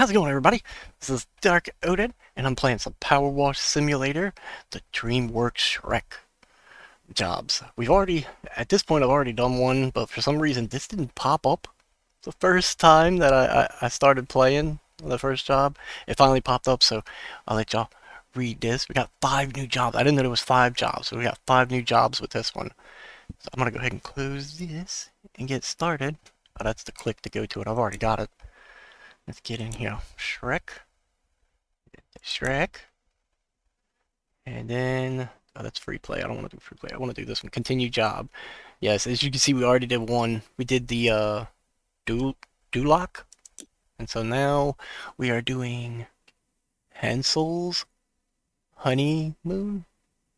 How's it going, everybody? This is Dark Odin, and I'm playing some Power Wash Simulator, the DreamWorks Shrek jobs. At this point, I've already done one, but for some reason, this didn't pop up the first time that I started playing the first job. It finally popped up, so I'll let y'all read this. We got 5 new jobs. I didn't know there was 5 jobs, so we got 5 new jobs with this one. So I'm gonna go ahead and close this and get started. Oh, that's the click to go to it. I've already got it. Let's get in here. Shrek, and then, oh, that's free play. I don't want to do free play. I want to do this one. Continue job. Yes, as you can see, we already did one. We did the do Duloc, and so now we are doing Hansel's Honeymoon.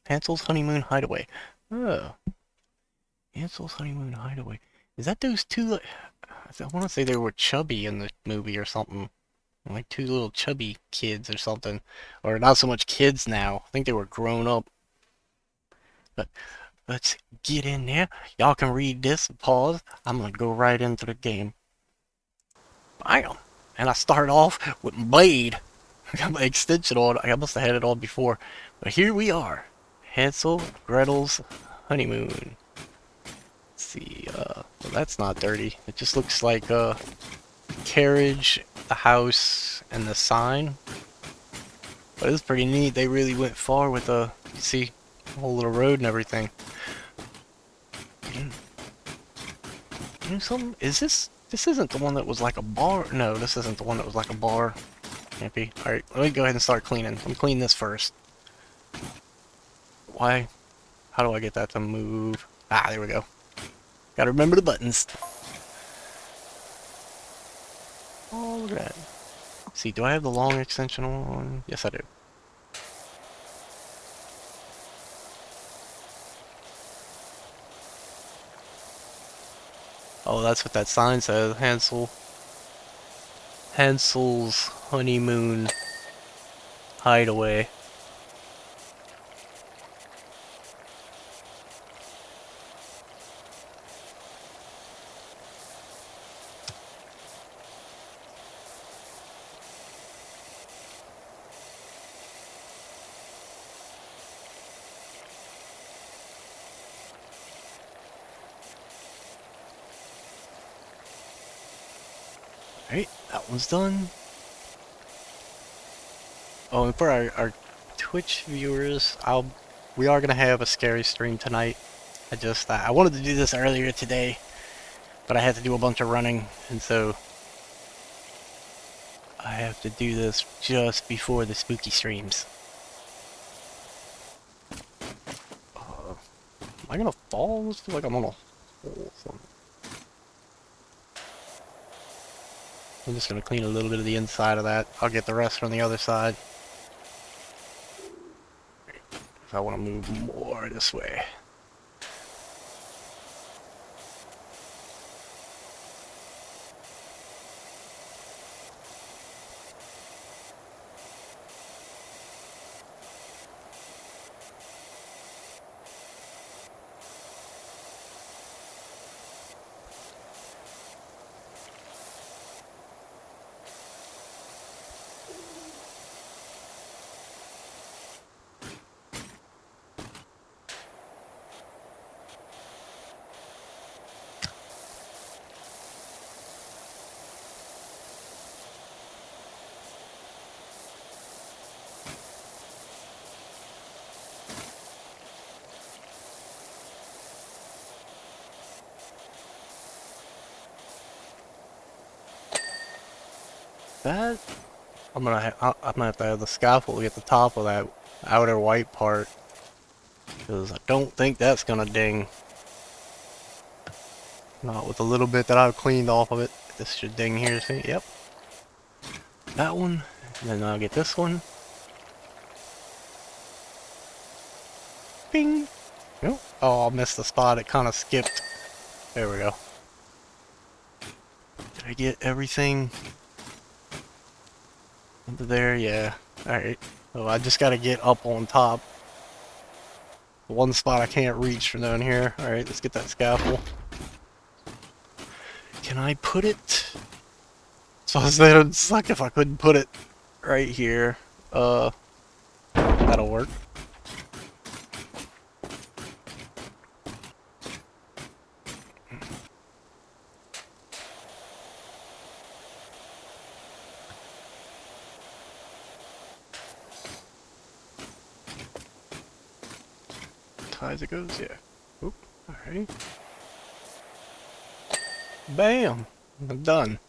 Hansel's Honeymoon Hideaway. Oh, Hansel's Honeymoon Hideaway. Is that those two? I want to say they were chubby in the movie or something. Like 2 little chubby kids or something. Or not so much kids now. I think they were grown up. But let's get in there. Y'all can read this and pause. I'm gonna go right into the game. Bam! And I start off with my blade. I got my extension on. I must have had it on before. But here we are. Hansel, Gretel's honeymoon. Let's see, well, that's not dirty. It just looks like a carriage, the house, and the sign. But it's pretty neat. They really went far with the, you see, the whole little road and everything. You know something? This isn't the one that was like a bar? No, this isn't the one that was like a bar. Can't be. Alright, let me go ahead and start cleaning. I'm clean this first. Why? How do I get that to move? Ah, there we go. Gotta remember the buttons. Oh, look at that. See, do I have the long extension on? Yes, I do. Oh, that's what that sign says. Hansel's Honeymoon Hideaway. Alright, that one's done. Oh, and for our Twitch viewers, we are gonna have a scary stream tonight. I wanted to do this earlier today, but I had to do a bunch of running, and so I have to do this just before the spooky streams. Am I gonna fall? I feel like I'm on a hole. I'm just gonna clean a little bit of the inside of that. I'll get the rest from the other side. If I want to move more this way. That I'm gonna have to have the scaffold at the top of that outer white part, because I don't think that's gonna ding. Not with the little bit that I've cleaned off of it. This should ding here. See? Yep. That one, and then I'll get this one. Bing. Nope. Oh, I missed the spot. It kind of skipped. There we go. Did I get everything into there? Yeah. Alright. So I just gotta get up on top. The one spot I can't reach from down here. Alright, let's get that scaffold. Can I put it So I was saying it'd suck if I couldn't put it right here. That'll work. High as it goes, yeah. Oop, alright. Bam! I'm done.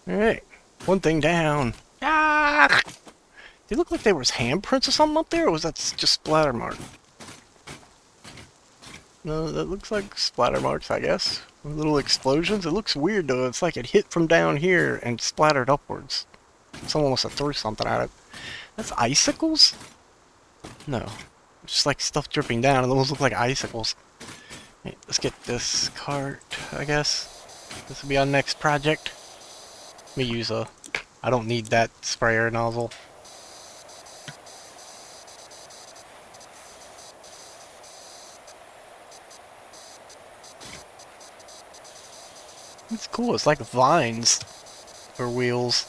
Alright. One thing down. Ah! They look like there was handprints or something up there, or was that just splatter mark? No, that looks like splatter marks, I guess. Little explosions. It looks weird though. It's like it hit from down here and splattered upwards. Someone must have threw something at it. That's icicles? No. Just like stuff dripping down, and those look like icicles. Hey, let's get this cart, I guess. This will be our next project. Let me use a... I don't need that sprayer nozzle. It's cool, it's like vines for wheels.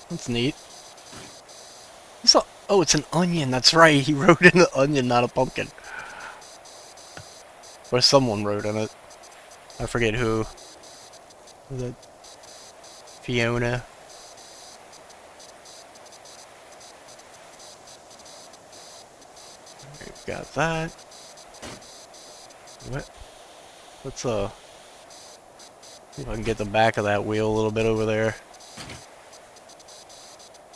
That's neat. Oh, it's an onion, that's right. He wrote in an onion, not a pumpkin. Or someone wrote in it. I forget who. Was it Fiona? We've got that. What? Let's see if I can get the back of that wheel a little bit over there.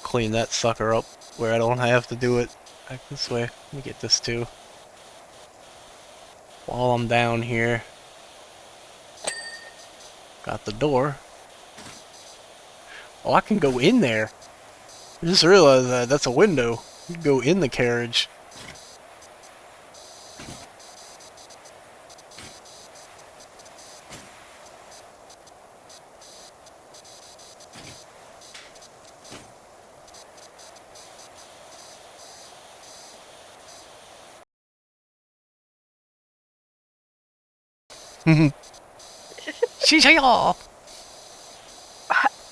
Clean that sucker up where I don't have to do it back this way. Let me get this too. While I'm down here. Got the door. Oh, I can go in there. I just realized that that's a window. You can go in the carriage.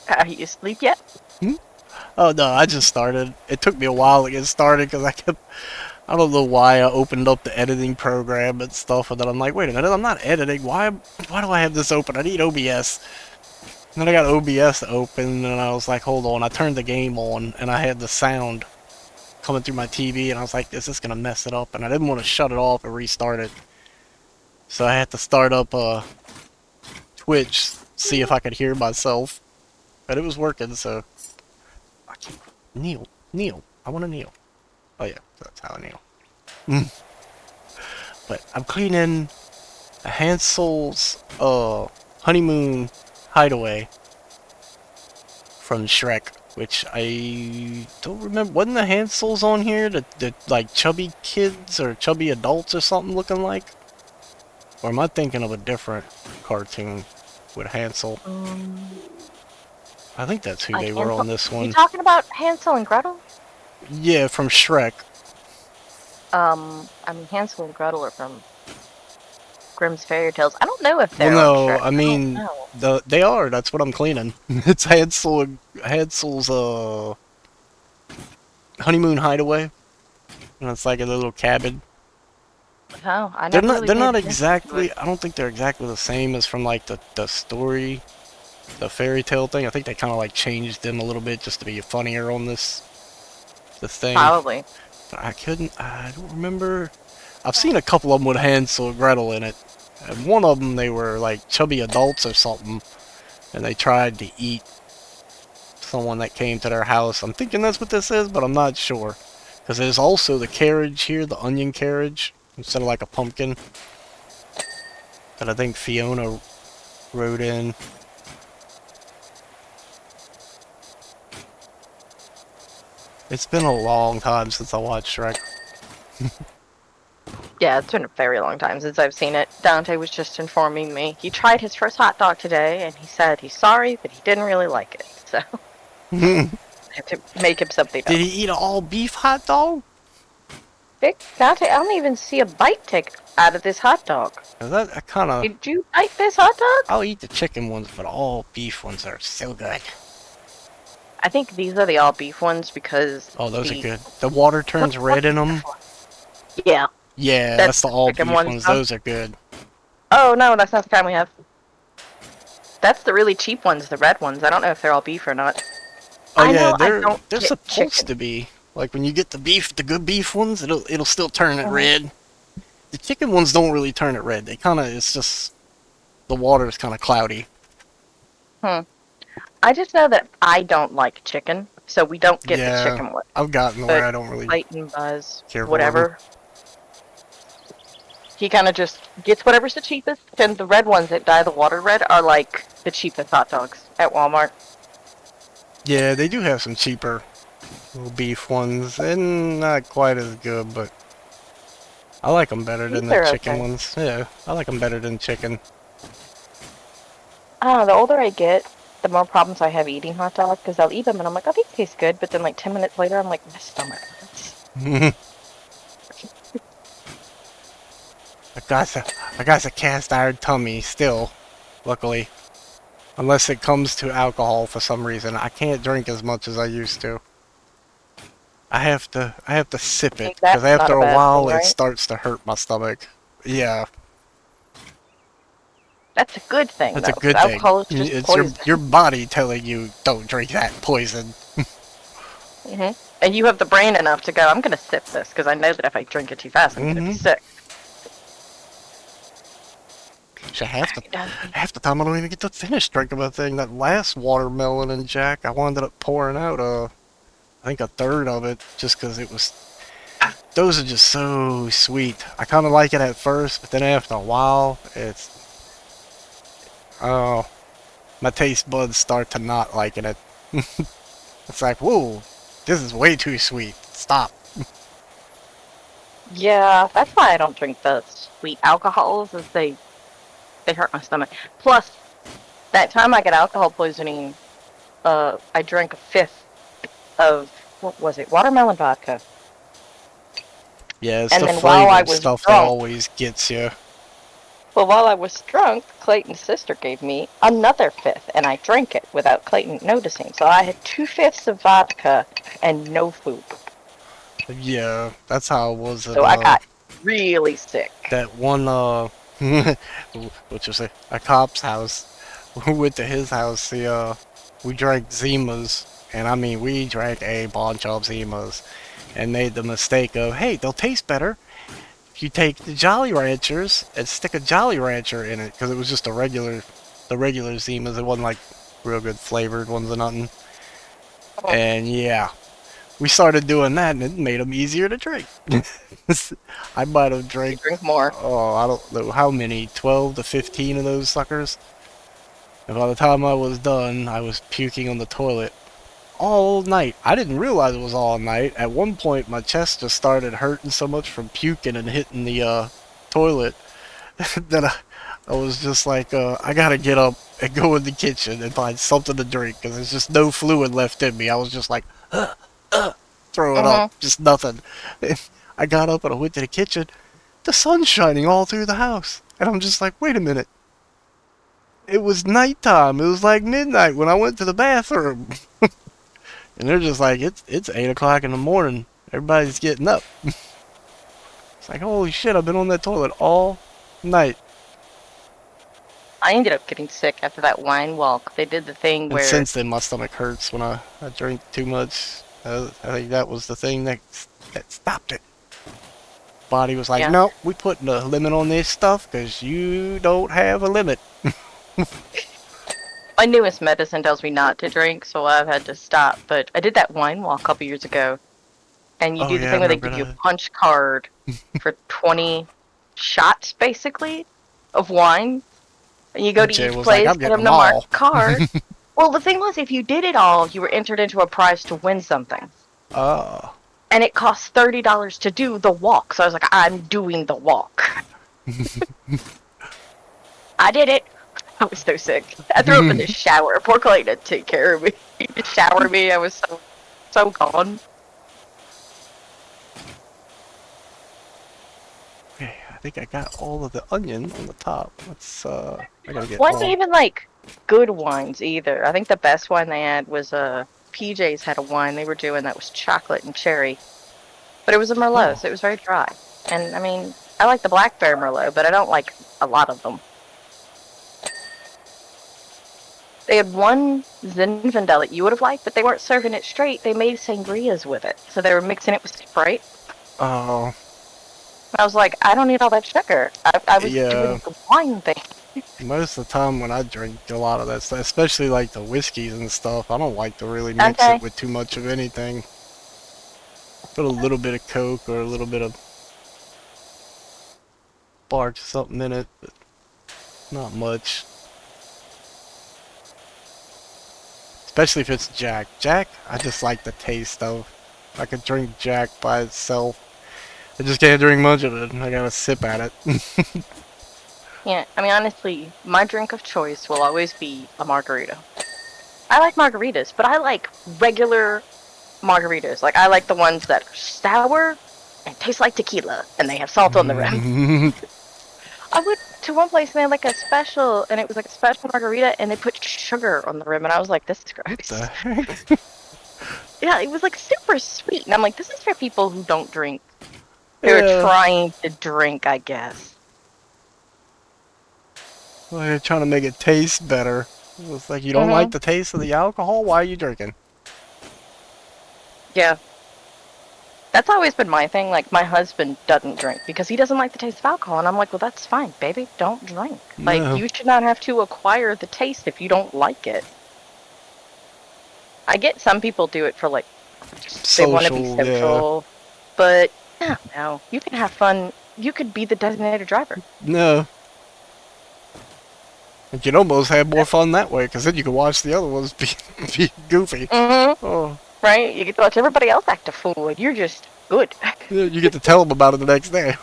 Are you asleep yet? Hmm? Oh no, I just started. It took me a while to get started because I don't know why I opened up the editing program and stuff, and then I'm like, wait a minute, I'm not editing. Why do I have this open? I need OBS. And then I got OBS open, and I was like, hold on. I turned the game on, and I had the sound coming through my TV, and I was like, this is gonna mess it up, and I didn't want to shut it off and restart it. So I had to start up Twitch, see if I could hear myself. But it was working, so... I can't... Kneel. Kneel. I want to kneel. Oh yeah, that's how I kneel. But I'm cleaning Hansel's Honeymoon Hideaway from Shrek, which I don't remember. Wasn't the Hansels on here? The like chubby kids or chubby adults or something looking like? Or am I thinking of a different cartoon with Hansel? I think that's who they were on this one. You talking about Hansel and Gretel? Yeah, from Shrek. I mean, Hansel and Gretel are from Grimm's Fairy Tales. I don't know if they're Well, no, on Shrek. I mean, they are. That's what I'm cleaning. It's Hansel's Honeymoon Hideaway, and it's like a little cabin. Oh, I never really They're not paid attention to exactly. it. I don't think they're exactly the same as from like the story, the fairy tale thing. I think they kind of like changed them a little bit just to be funnier on this thing. Probably. But I don't remember. I've seen a couple of them with Hansel and Gretel in it. And one of them, they were like chubby adults or something. And they tried to eat someone that came to their house. I'm thinking that's what this is, but I'm not sure. Because there's also the carriage here, the onion carriage, instead of like a pumpkin. That I think Fiona wrote in. It's been a long time since I watched Shrek. Yeah, it's been a very long time since I've seen it. Dante was just informing me. He tried his first hot dog today, and he said he's sorry, but he didn't really like it. So, I have to make him something else. Did he eat an all-beef hot dog? Vic, Dante, I don't even see a bite take out of this hot dog. I kind of... Did you bite this hot dog? I'll eat the chicken ones, but all beef ones are so good. I think these are the all beef ones because Oh, those are good. The water turns red in them. Yeah. Yeah, that's the all beef ones. ones. Those are good. Oh no, that's not the kind we have. That's the really cheap ones, the red ones. I don't know if they're all beef or not. Oh yeah, they're supposed to be. Like when you get the beef, the good beef ones, it'll still turn it red. The chicken ones don't really turn it red. They kind of, it's just the water is kind of cloudy. I just know that I don't like chicken, so we don't get the chicken one. I've gotten where I don't really Clayton, Buzz, care for whatever. He kind of just gets whatever's the cheapest, and the red ones that dye the water red are like the cheapest hot dogs at Walmart. Yeah, they do have some cheaper little beef ones, and not quite as good, but I like them better than the chicken ones. Yeah, I like them better than chicken. I don't know, the older I get, the more problems I have eating hot dogs, because I'll eat them and I'm like, oh, these taste good, but then like 10 minutes later, I'm like, my stomach hurts. I got a cast iron tummy still, luckily. Unless it comes to alcohol for some reason. I can't drink as much as I used to. I have to sip it, because after a while it starts to hurt my stomach. Yeah. That's a good thing, That's a good thing. Alcohol is just it's poison. your body telling you, don't drink that poison. And you have the brain enough to go, I'm going to sip this, because I know that if I drink it too fast, I'm going to be sick. Half the time I don't even get to finish drinking my thing. That last watermelon and Jack, I wound up pouring out I think a third of it, just because it was... Those are just so sweet. I kind of like it at first, but then after a while, it's... Oh, my taste buds start to not liking it. It's like, whoa, this is way too sweet. Stop. Yeah, that's why I don't drink the sweet alcohols, is they hurt my stomach. Plus, that time I got alcohol poisoning, I drank a fifth of, what was it, watermelon vodka. Yeah, it's the flavored stuff that always gets you. Well, while I was drunk, Clayton's sister gave me another fifth, and I drank it without Clayton noticing. So I had 2/5 of vodka and no food. Yeah, that's how it was. So I got really sick. That one, what you say, a cop's house. We went to his house. We drank Zimas, and I mean, we drank a bunch of Zimas, and made the mistake of, hey, they'll taste better if you take the Jolly Ranchers and stick a Jolly Rancher in it, because it was just the regular Zimas. It wasn't like real good flavored ones or nothing. And yeah, we started doing that, and it made them easier to drink. I might have drank more. Oh, I don't know how many, 12 to 15 of those suckers. And by the time I was done, I was puking on the toilet all night. I didn't realize it was all night. At one point, my chest just started hurting so much from puking and hitting the toilet that I was just like, I gotta get up and go in the kitchen and find something to drink, because there's just no fluid left in me. I was just like, throwing up, just nothing. I got up and I went to the kitchen. The sun's shining all through the house. And I'm just like, wait a minute. It was nighttime. It was like midnight when I went to the bathroom. And they're just like, it's 8 o'clock in the morning. Everybody's getting up. It's like, holy shit, I've been on that toilet all night. I ended up getting sick after that wine walk. They did the thing where... And since then, my stomach hurts when I drink too much. I think that was the thing that stopped it. Body was like, no, we putting a limit on this stuff because you don't have a limit. My newest medicine tells me not to drink, so I've had to stop. But I did that wine walk a couple years ago. And you do the thing where they give you a punch card for 20 shots, basically, of wine. And you go to each place, get them to mark a card. Well, the thing was, if you did it all, you were entered into a prize to win something. Oh. And it cost $30 to do the walk. So I was like, I'm doing the walk. I did it. I was so sick. I threw up in the shower. Poor Clayton had to take care of me. He just showered me. I was so gone. think I got all of the onion on the top. Let's, I gotta get Wasn't all. even like good wines either. I think the best wine they had was PJ's had a wine they were doing that was chocolate and cherry, but it was a Merlot, Oh, so it was very dry. And I mean, I like the blackberry Merlot, but I don't like a lot of them. They had one Zinfandel that you would have liked, but they weren't serving it straight. They made sangrias with it, so they were mixing it with Sprite. oh, I was like, I don't need all that sugar. I was doing yeah. the wine thing. Most of the time when I drink a lot of that stuff, especially like the whiskeys and stuff, I don't like to really mix it Okay. with too much of anything. Put a little bit of Coke or a little bit of bark or something in it, but not much. Especially if it's Jack. Jack, I just like the taste of. I could drink Jack by itself. I just can't drink much of it. I gotta sip at it. Yeah, I mean, honestly, my drink of choice will always be a margarita. I like margaritas, but I like regular margaritas. Like, I like the ones that are sour and taste like tequila, and they have salt on the rim. I went to one place and they had like a special, and it was like a special margarita, and they put sugar on the rim, and I was like, this is What the gross. heck? Yeah, it was like super sweet, and I'm like, this is for people who don't drink, who are Yeah. trying to drink, I guess. Well, you're trying to make it taste better. It's like you don't like Mm-hmm. the taste of the alcohol? Why are you drinking? Yeah. That's always been my thing. Like, my husband doesn't drink because he doesn't like the taste of alcohol. And I'm like, well, that's fine, baby. Don't drink. Like, No. you should not have to acquire the taste if you don't like it. I get some people do it for, like, they want to be Social, yeah. social. But, no. You can have fun. You could be the designated driver. No. You can almost have more fun that way, because then you can watch the other ones be goofy. Mm-hmm. Oh. Right? You get to watch everybody else act a fool, and you're just good. Yeah, you get to tell them about it the next day.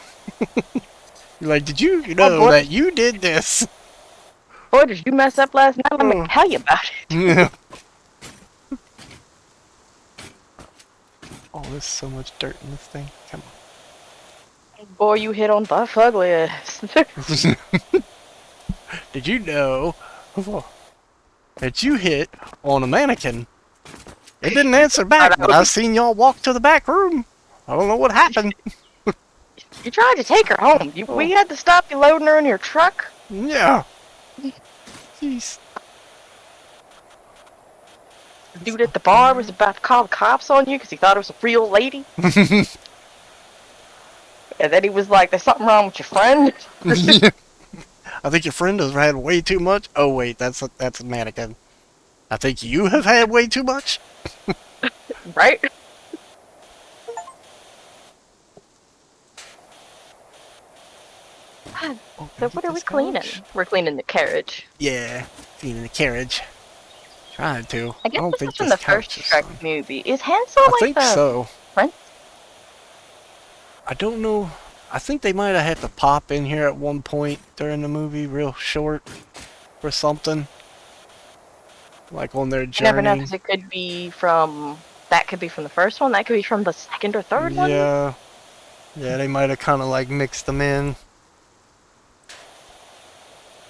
You're like, did you Oh, know boy. that you did this? Boy, did you mess up last night? Let me Oh. tell you about it. Yeah. Oh, there's so much dirt in this thing. Come Boy, you hit on the ugliest. on. Did you know that you hit on a mannequin? It didn't answer back, but I've seen y'all walk to the back room. I don't know what happened. You tried to take her home. We had to stop you loading her in your truck. Yeah. Jeez. The dude at the bar was about to call the cops on you because he thought it was a real lady. And then he was like, there's something wrong with your friend. I think your friend has had way too much. Oh wait, that's a mannequin. I think you have had way too much. Right? So what are we cleaning? We're cleaning the carriage. Yeah, cleaning the carriage. Trying to. I I guess don't this think is from this the first couch is Shrek on. movie. Is Hansel I like think the so. prince? I don't know. I think they might have had to pop in here at one point during the movie, real short, or something. Like on their You never know, journey. because it could be from... That could be from the first one. That could be from the second or third one. Yeah. Yeah, they might have kind of like mixed them in.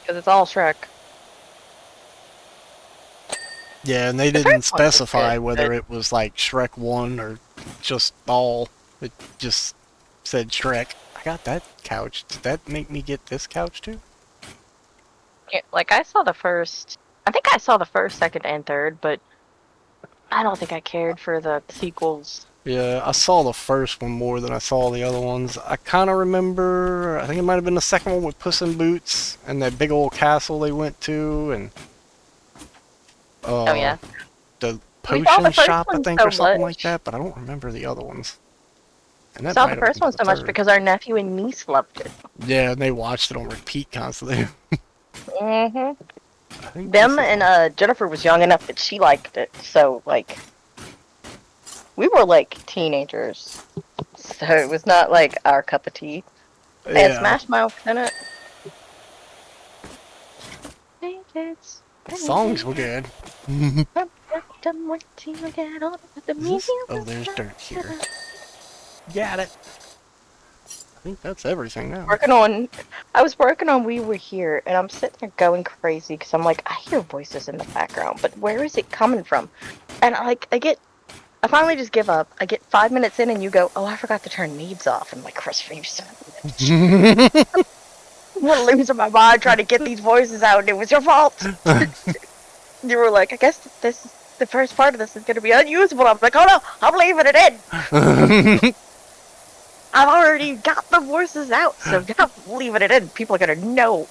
Because it's all Shrek. Yeah, and they The didn't first one was specify good, whether but it was like Shrek 1 or just all. It just said Shrek. I got that couch. Did that make me get this couch too? yeah, like I saw the first... I think I saw the first, second, and third, but I don't think I cared for the sequels. Yeah, I saw the first one more than I saw the other ones. I kind of remember, I think it might have been the second one with Puss in Boots and that big old castle they went to and Oh yeah. the We saw the potion first shop, I one think, so or something like much. that, but I don't remember the other ones. And We that saw might the have first been one the so much third. because our nephew and niece loved it. Yeah, and they watched it on repeat constantly. Mm-hmm. I think Them this is and Jennifer was young enough that she liked it, so like we were like teenagers, so it was not like our cup of tea. They had yeah, Smash Mouth in it. Pancakes, the songs were good. Is Is this? Oh, there's dirt here. Got it. I think that's everything now. Working on, I was working on We Were Here, and I'm sitting there going crazy because I'm like, I hear voices in the background, but where is it coming from? And I finally just give up. I get 5 minutes in, and you go, oh, I forgot to turn needs off. And I'm like, Chris, you son of a bitch. I'm losing my mind trying to get these voices out, and it was your fault. You were like, I guess the first part of this is going to be unusable. I'm like, oh no, I'm leaving it in. I've already got the voices out, so now I'm leaving it in. People are going to know.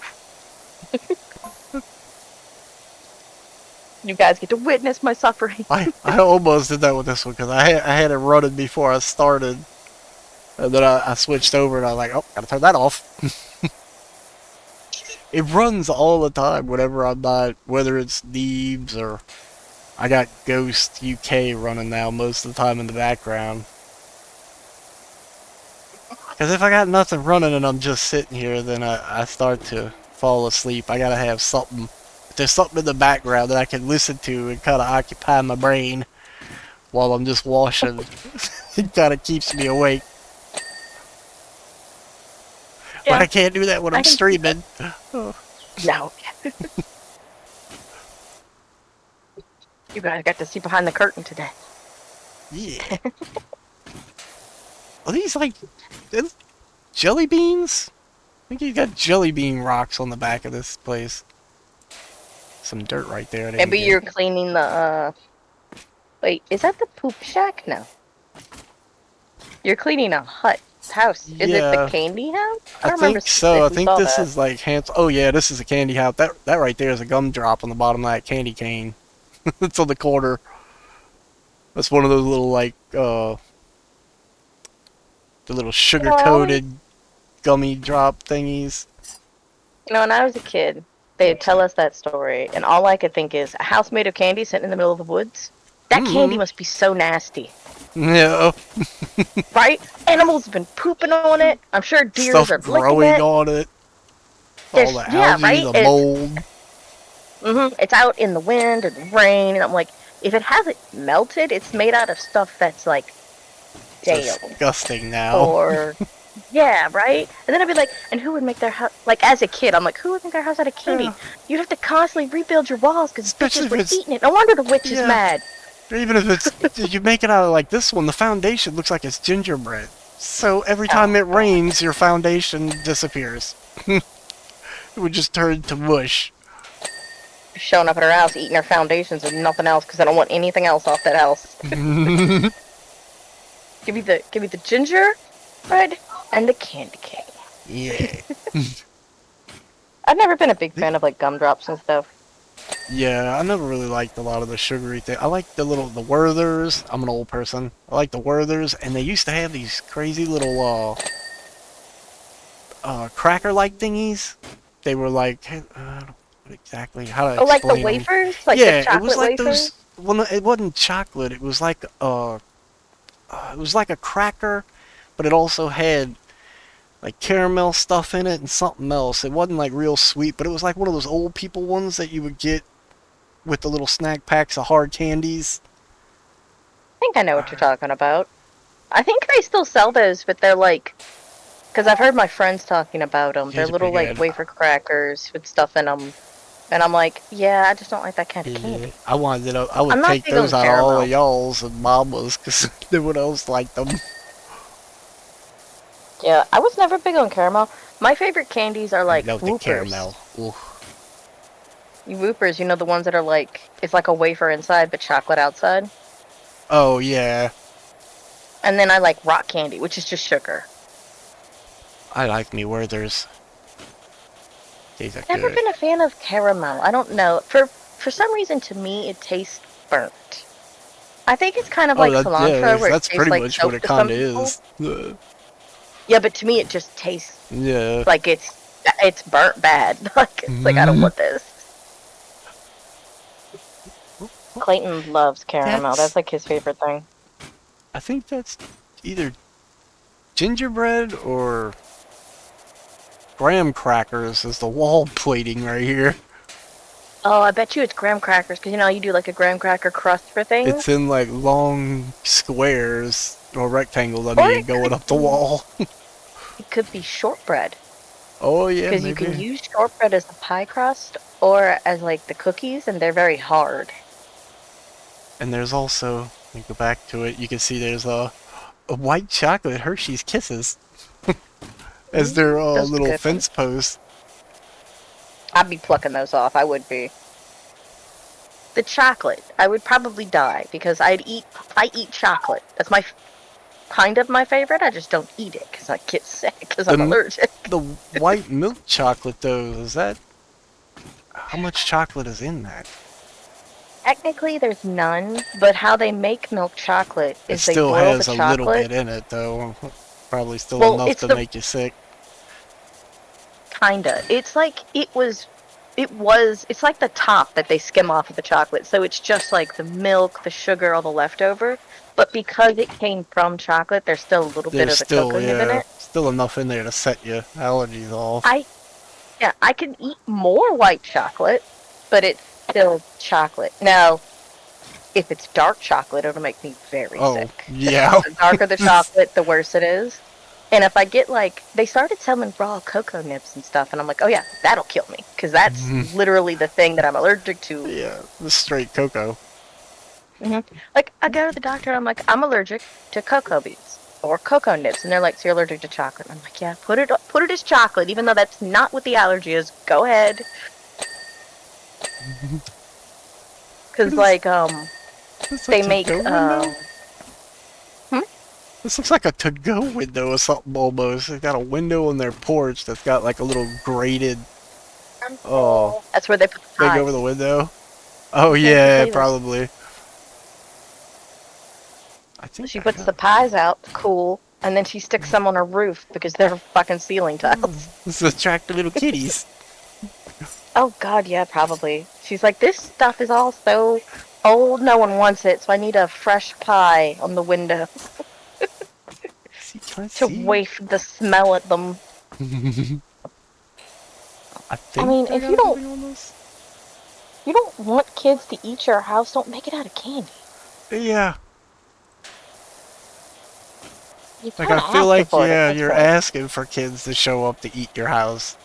You guys get to witness my suffering. I almost did that with this one because I had it running before I started, and then I switched over and I was like, oh, gotta turn that off. It runs all the time whenever I'm not, whether it's Neebs or I got Ghost UK running now most of the time in the background. Because if I got nothing running and I'm just sitting here, then I start to fall asleep. I gotta have something. If there's something in the background that I can listen to and kind of occupy my brain while I'm just washing, it kind of keeps me awake. Yeah, but I can't do that when I'm streaming. No. You guys got to see behind the curtain today. Yeah. Are these like jelly beans? I think you got jelly bean rocks on the back of this place. Some dirt right there. Maybe you're cleaning the, Wait, is that the poop shack? No. You're cleaning a house. Is it the candy house? I think so. I think this is like Hansel. Oh yeah, this is a candy house. That right there is a gumdrop on the bottom of that candy cane. It's on the corner. That's one of those little like the little sugar coated gummy drop thingies. You know, when I was a kid, they'd tell us that story, and all I could think is a house made of candy sitting in the middle of the woods. That candy must be so nasty. Yeah. Right? Animals have been pooping on it. I'm sure deer are licking growing on it. All the algae, the mold. It's out in the wind and rain, and I'm like, if it hasn't melted, it's made out of stuff that's like stale. Disgusting now. Or yeah, right? And then I'd be like, and who would make their house, like as a kid, I'm like, who would make their house out of candy? Yeah. You'd have to constantly rebuild your walls because bitches were eating it. No wonder the witch is mad. Or even if it's, you make it out of like this one, the foundation looks like it's gingerbread. So every time it rains, your foundation disappears. It would just turn to mush. Showing up at her house, eating her foundations and nothing else because I don't want anything else off that house. Give me the gingerbread and the candy cane. Yeah. I've never been a big fan of like gumdrops and stuff. Yeah, I never really liked a lot of the sugary thing. I like the Werthers. I'm an old person. I like the Werthers, and they used to have these crazy little cracker-like thingies. They were like, I don't know exactly how to explain like the wafers, like yeah, the chocolate it was like wafers? those. Well, it wasn't chocolate. It was like it was like a cracker, but it also had like caramel stuff in it and something else. It wasn't like real sweet, but it was like one of those old people ones that you would get with the little snack packs of hard candies. I think I know what you're talking about. I think they still sell those, but they're like, because I've heard my friends talking about them. They're little like wafer crackers with stuff in them. And I'm like, yeah, I just don't like that kind of candy. I wanted I would take those out of all of y'all's and mama's because no one else liked them. Yeah, I was never big on caramel. My favorite candies are like Whoopers. Caramel. Whoopers, you know, the ones that are like, it's like a wafer inside but chocolate outside. Oh, yeah. And then I like rock candy, which is just sugar. I like me Werthers. These are good. Never been a fan of caramel. I don't know. For some reason, to me, it tastes burnt. I think it's kind of like cilantro, where that's it tastes pretty like much what it kind of is. Yeah, but to me, it just tastes like it's burnt bad. Like it's like I don't want this. Clayton loves caramel. That's like his favorite thing. I think that's either gingerbread or graham crackers is the wall plating right here. Oh, I bet you it's graham crackers, because you know you do like a graham cracker crust for things. It's in like long squares or rectangles, I mean, going up the wall. it could be shortbread. Oh yeah, Because you can maybe. use shortbread as a pie crust or as like the cookies, and they're very hard. And there's also, let me go back to it. You can see there's a white chocolate Hershey's Kisses as Ooh, their those are the little good fence ones. post. I'd be plucking those off. I would be. The chocolate, I would probably die because I eat chocolate. That's my kind of my favorite. I just don't eat it because I get sick because I'm The allergic. the white milk chocolate though, is that how much chocolate is in that? Technically, there's none, but how they make milk chocolate It is they still boil the has a little chocolate. bit in it though. Probably still Well, enough it's to the make you sick. kinda. It's like it's like the top that they skim off of the chocolate. So it's just like the milk, the sugar, all the leftover. But because it came from chocolate, there's still a little bit There's of the still, cocoa nib in yeah, it. still enough in there to set your allergies off. I Yeah, I can eat more white chocolate, but it's still chocolate. Now, if it's dark chocolate, it'll make me very Oh, sick. yeah. The darker the chocolate, the worse it is. And if I get like, they started selling raw cocoa nibs and stuff, and I'm like, oh yeah, that'll kill me, because that's literally the thing that I'm allergic to. Yeah, the straight cocoa. Like, I go to the doctor, and I'm like, I'm allergic to cocoa beans or cocoa nibs, and they're like, so you're allergic to chocolate? And I'm like, yeah, put it as chocolate, even though that's not what the allergy is. Go ahead, What because is like this, a they make to-go window? hmm? This looks like a to-go window or something almost. They got a window on their porch that's got like a little grated oh That's where they put the thing over pies. the window. Oh The yeah, potatoes. probably. I think She I puts got the pies out, cool, and then she sticks some on her roof because they're fucking ceiling tiles. this is attract the little kitties. Oh god, yeah, probably. She's like, this stuff is all so old, no one wants it, so I need a fresh pie on the window See, can I to see? waft the smell at them. I I think mean, I if got everything on this. you don't want kids to eat your house, don't make it out of candy. Yeah, You like kind I of feel have to like for it at yeah, this you're point. asking for kids to show up to eat your house.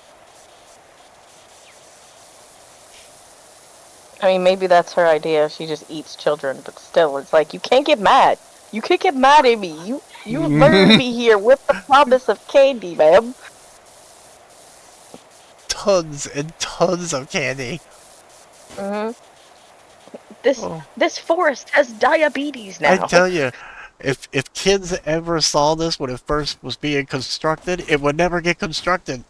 I mean, maybe that's her idea. She just eats children, but still, it's like you can't get mad. You can't get mad at me. You lured me here with the promise of candy, ma'am. Tons and tons of candy. hmm This Oh, this forest has diabetes I now. tell you, if kids ever saw this when it first was being constructed, it would never get constructed.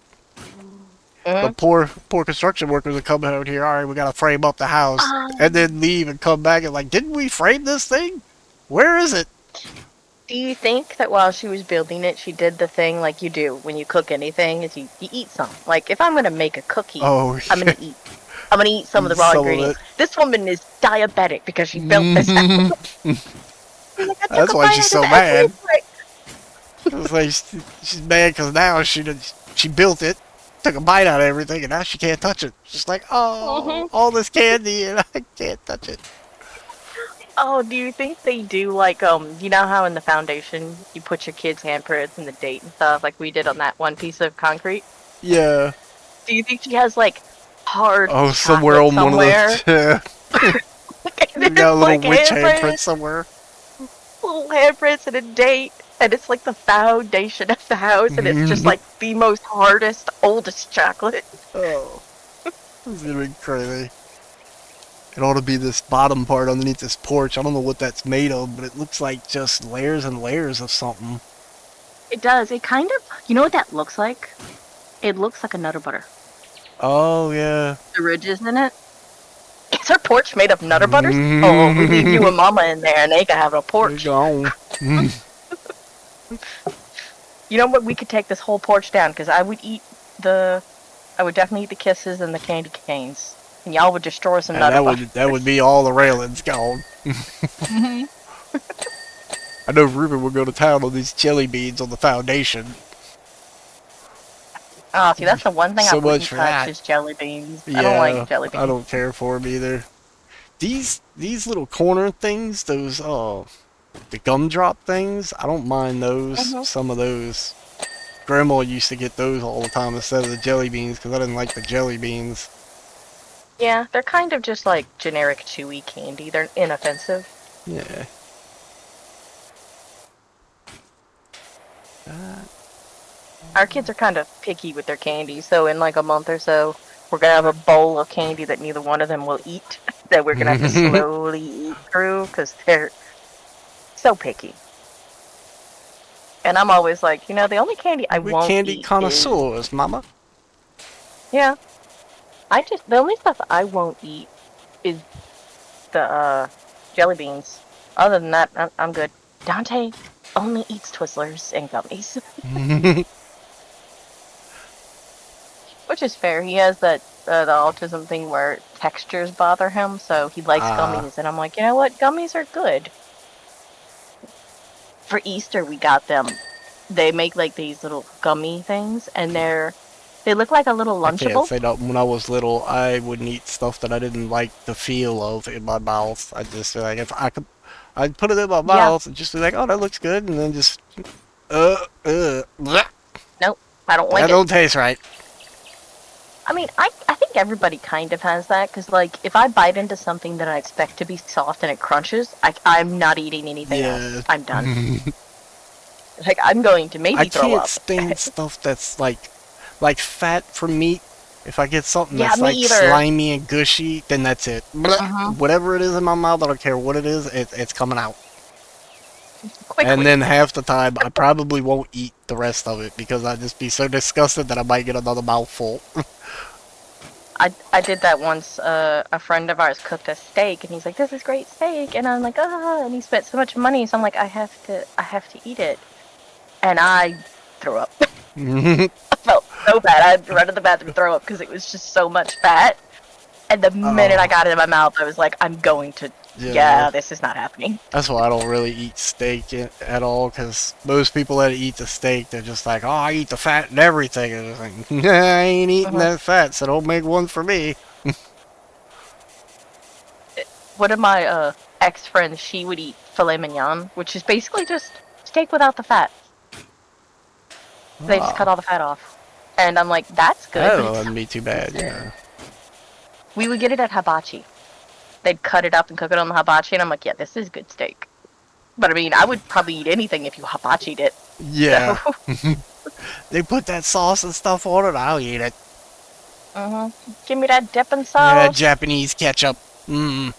The hmm poor construction workers would come out here. All right, we gotta frame up the house, and Um, then leave and come back and like, didn't we frame this thing? Where is it? do you think that while she was building it, she did the thing like you do when you cook anything, is you eat some? Like if I'm gonna make a cookie, Oh, I'm yeah, gonna eat. I'm gonna eat some of eat the raw some of ingredients. it. This woman is diabetic because she built this house. She's like, I took That's a why bite she's out of so the apple. mad. It's like she's mad because now she built it, took a bite out of everything, and now she can't touch it. She's like, oh, Mm-hmm. all this candy, and I can't touch it. Oh, do you think they do like you know how in the foundation you put your kids' handprints and the date and stuff like we did on that one piece of concrete? Yeah. Do you think she has like hard Oh, somewhere chocolate on one of somewhere? the. And You got a there's little like witch handprint handprints, somewhere. little handprints and a date, and it's like the foundation of the house, and it's just like the most hardest, oldest chocolate. Oh, this is gonna be crazy. It ought to be this bottom part underneath this porch. I don't know what that's made of, but it looks like just layers and layers of something. It does. It kind of, you know what that looks like? It looks like a Nutter Butter. Oh, yeah. The ridges in it. Is her porch made of Nutter Butters? Oh, we leave you and Mama in there, and they can have a They're porch. gone. You know what? We could take this whole porch down because I would definitely eat the kisses and the candy canes, and y'all would destroy some And Nutter that would Butters. be all the railings gone. hmm I know Ruben will go to town on these jelly beans on the foundation. Oh, see, that's the one thing I So much wouldn't for touch that. is jelly beans. I don't like Yeah, jelly I beans. don't care for them either. These little corner things, those the gumdrop things, I don't mind those. hmm Some of those grandma used to get those all the time instead of the jelly beans because I didn't like the jelly beans. Yeah, they're kind of just like generic chewy candy. They're inoffensive. Yeah. Our kids are kind of picky with their candy, so in like a month or so, we're gonna have a bowl of candy that neither one of them will eat, that we're gonna have to slowly eat through because they're so picky. And I'm always like, the only candy I We're won't candy eat is, connoisseurs, mama. yeah, the only stuff I won't eat is the jelly beans. Other than that, I'm good. Dante only eats Twizzlers and gummies. Which is fair. He has that the autism thing where textures bother him, so he likes gummies. And I'm like, you know what? Gummies are good. For Easter, we got them. They make like these little gummy things, and they look like a little I can't Lunchable. say that when I was little, I wouldn't eat stuff that I didn't like the feel of in my mouth. I just feel like if I could, I'd put it in my Yeah. mouth and just be like, oh, that looks good, and then just, bleh. Nope, I don't like That it. don't taste right. I mean, I think everybody kind of has that, because, like, if I bite into something that I expect to be soft and it crunches, I'm not eating anything else. I'm done. Like, I'm going to maybe throw I up. can't stand stuff that's like fat from meat. If I get something Yeah, that's me like either. slimy and gushy, then that's it. Whatever it is in my mouth, I don't care what it is, it's coming out. Quickly. And then half the time, I probably won't eat the rest of it because I'd just be so disgusted that I might get another mouthful. I did that once. A friend of ours cooked a steak, and he's like, "This is great steak," and I'm like, "Ah!" And he spent so much money, so I'm like, I have to eat it, and I threw up. I felt so bad. I had to run to the bathroom and throw up because it was just so much fat. And the minute I got it in my mouth, I was like, I'm going to. Yeah, this is not happening. That's why I don't really eat steak at all, because most people that eat the steak, they're just like, oh, I eat the fat and everything. And it's like, nah, I ain't eating that fat, so don't make one for me. One of my ex-friends, she would eat filet mignon, which is basically just steak without the fat. They just cut all the fat off. And I'm like, that's good. That wouldn't be too bad, yeah. We would get it at hibachi. They'd cut it up and cook it on the hibachi, and I'm like, yeah, this is good steak. But I mean, I would probably eat anything if you hibachi'd it. Yeah. So. They put that sauce and stuff on it, I'll eat it. Give me that dipping sauce. Yeah, Japanese ketchup. It's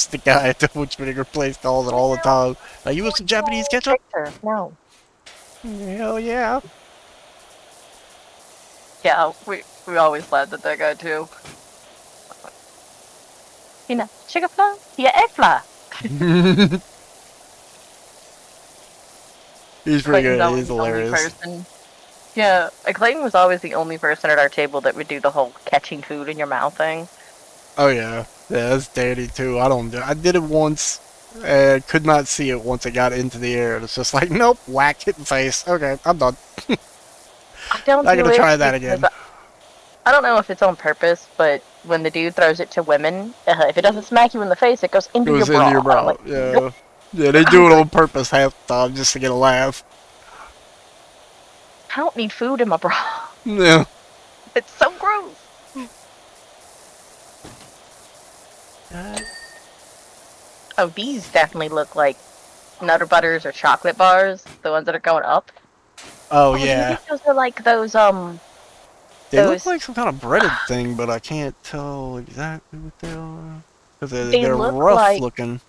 the guy at the Witch Vinegar place calls it all the time. Are you with some Japanese ketchup? No. Hell yeah. Yeah, we always laughed at that guy too. Sugar flour? Yeah, egg flour. He's pretty good. He's hilarious. Yeah, Clayton was always the only person at our table that would do the whole catching food in your mouth thing. Oh yeah, yeah, that's Danny too. I did it once, and could not see it once it got into the air. It's just like, nope, whack, hit in the face. Okay, I'm done. I don't. I'm gonna try that again. I don't know if it's on purpose, but when the dude throws it to women, if it doesn't smack you in the face, it goes into your bra. Like, yeah, yeah, they do it on purpose half the time just to get a laugh. I don't need food in my bra. Yeah. It's so gross. Oh, these definitely look like Nutter Butters or chocolate bars, the ones that are going up. Oh yeah. Those are like those They look like some kind of breaded thing, but I can't tell exactly what they are. Because they're rough like looking.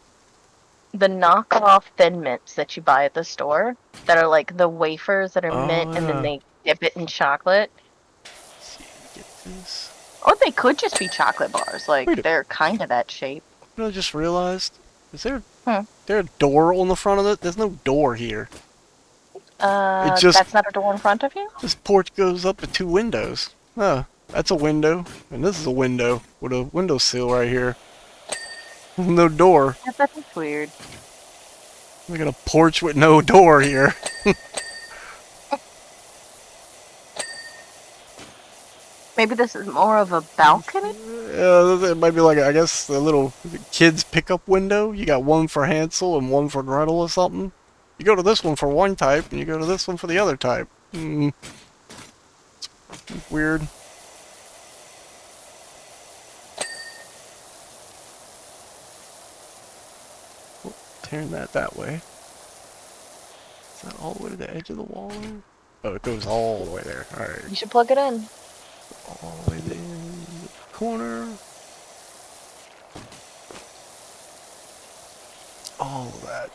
The knockoff Thin Mints that you buy at the store, that are like the wafers that are mint, and then they dip it in chocolate. Let's see, get this. Or they could just be chocolate bars, like they're kind of that shape. You know, I just realized, is there a door on the front of it? There's no door here. That's not a door in front of you? This porch goes up to 2 windows. Oh, that's a window, and this is a window with a windowsill right here. No door. Yeah, that's weird. We got a porch with no door here. Maybe this is more of a balcony? Yeah, it might be like, I guess, a little kids pickup window. You got one for Hansel and one for Gretel or something. You go to this one for one type, and you go to this one for the other type. Weird. Oh, turn that way. Is that all the way to the edge of the wall there? Oh, it goes all the way there. Alright. You should plug it in. All the way there in the corner. All of that.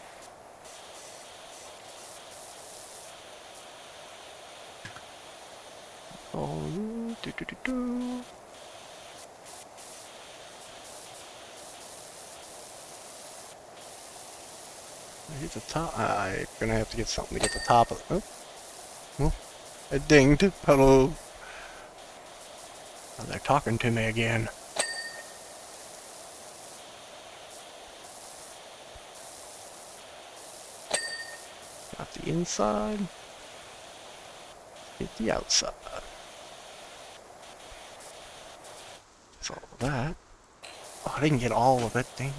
Oh, do do do do. Get the top. I'm gonna have to get something to get the top of. Oh, well, it dinged. Hello. Oh, they're talking to me again. Got the inside. Get the outside. That's all of that. Oh, I didn't get all of it. Dang it.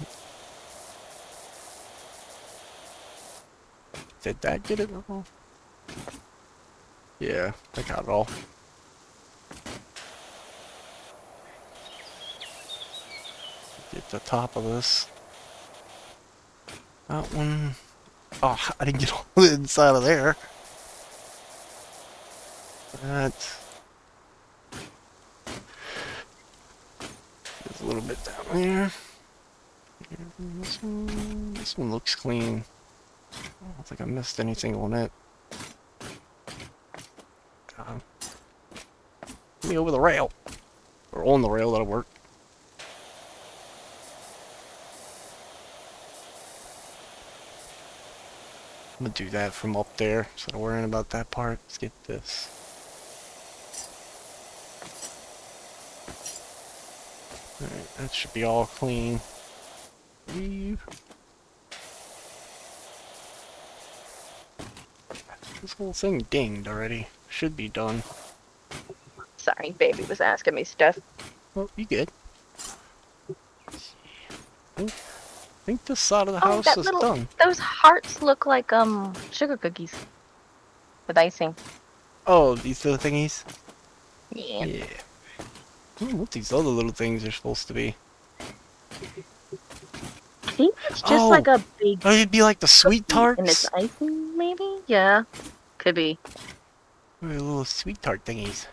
Did that get it all? Yeah, I got it all. Get the top of this. That one. Oh, I didn't get all the inside of there. That. There's a little bit down there. This one looks clean. I don't think I missed anything on it. Get me over the rail. Or on the rail, that'll work. I'm gonna do that from up there, instead of worrying about that part. Let's get this. Alright, that should be all clean. Leave. This whole thing dinged already. Should be done. Sorry, baby was asking me stuff. Well, you good. I think this side of the Oh, house that is little, done. those hearts look like sugar cookies with icing. Oh, these little thingies? Yeah. Yeah. What these other little things are supposed to be? I think it's just like a big. Oh, it'd be like the sweet tarts. And it's icing, maybe? Yeah, could be. Little sweet tart thingies.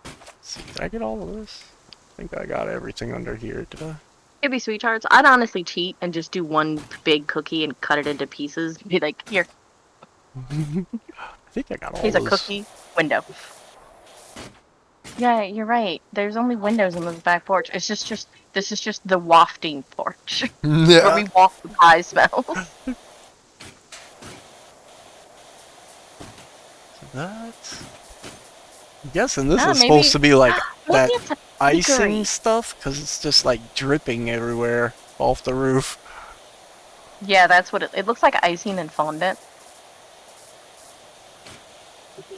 Let's see, did I get all of this? I think I got everything under here. Did I? Could be sweet tarts. I'd honestly cheat and just do one big cookie and cut it into pieces. Be like, here. I think I got all Here's those. a cookie window. Yeah, you're right. There's only windows on the back porch. This is just the wafting porch. Yeah. Where we walk the pie smells. That. I'm guessing this is maybe, supposed to be like that it's a icing bakery. stuff, because it's just like dripping everywhere off the roof. Yeah, that's what it looks like, icing and fondant.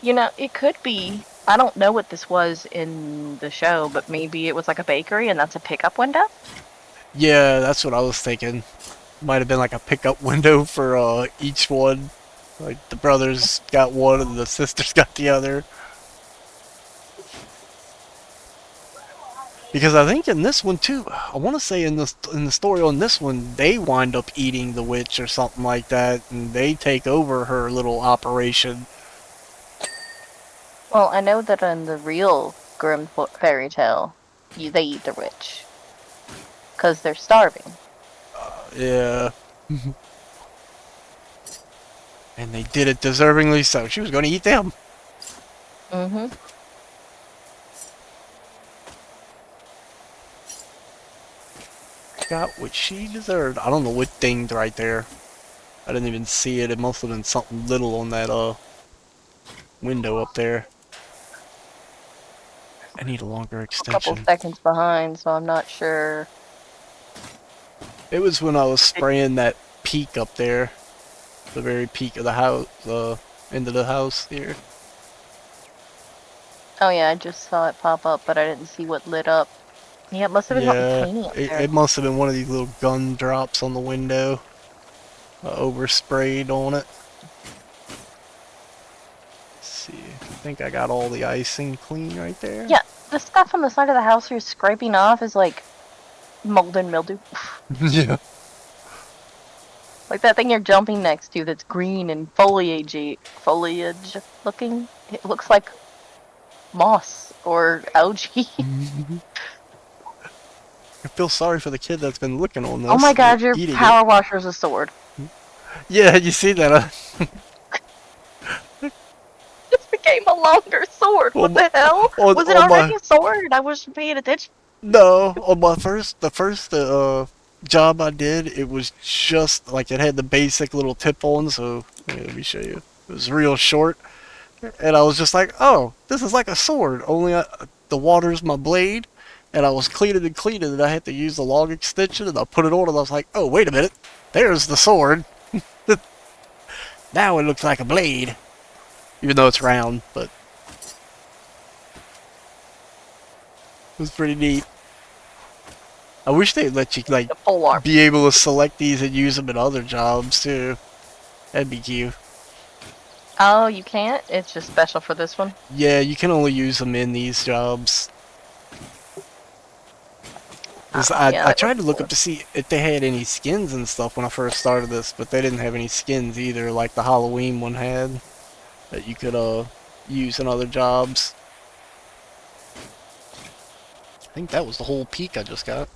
You know, it could be. I don't know what this was in the show, but maybe it was like a bakery and that's a pickup window? Yeah, that's what I was thinking. Might have been like a pickup window for each one. Like the brothers got one and the sisters got the other. Because I think in this one too, I want to say in the story on this one, they wind up eating the witch or something like that, and they take over her little operation. Well, I know that in the real Grimm fairy tale, they eat the witch. Because they're starving. Yeah. And they did it deservingly so. She was going to eat them. Mm-hmm. Got what she deserved. I don't know what dinged right there. I didn't even see it. It must have been something little on that window up there. I need a longer extension. A couple seconds behind, so I'm not sure. It was when I was spraying that peak up there. The very peak of the house, into the house here. Oh yeah, I just saw it pop up, but I didn't see what lit up. Yeah, it must have been something tiny up there. It must have been one of these little gun drops on the window. Oversprayed on it. think I got all the icing clean right there. Yeah, the stuff on the side of the house you're scraping off is like mold and mildew. Yeah. Like that thing you're jumping next to that's green and foliage looking. It looks like moss or algae. I feel sorry for the kid that's been looking on Oh my this, god, your eating it. power washer's a sword. Yeah, you see that? This became a longer sword. What On, the hell? Was it on already my a sword? I wasn't paying attention. no, on my first job I did, it was just like it had the basic little tip on. So let me show you. It was real short, and I was just like, oh, this is like a sword. Only the water's my blade, and I was cleaning, and I had to use the long extension, and I put it on, and I was like, oh, wait a minute, there's the sword. Now it looks like a blade, even though it's round, but it was pretty neat. I wish they'd let you like The pole arm. be able to select these and use them in other jobs too. That'd be cute. Oh, you can't? It's just special for this one? Yeah, you can only use them in these jobs. 'Cause Yeah, I that tried to was look cool. up to see if they had any skins and stuff when I first started this, but they didn't have any skins either, like the Halloween one had that you could use in other jobs. I think that was the whole peak I just got.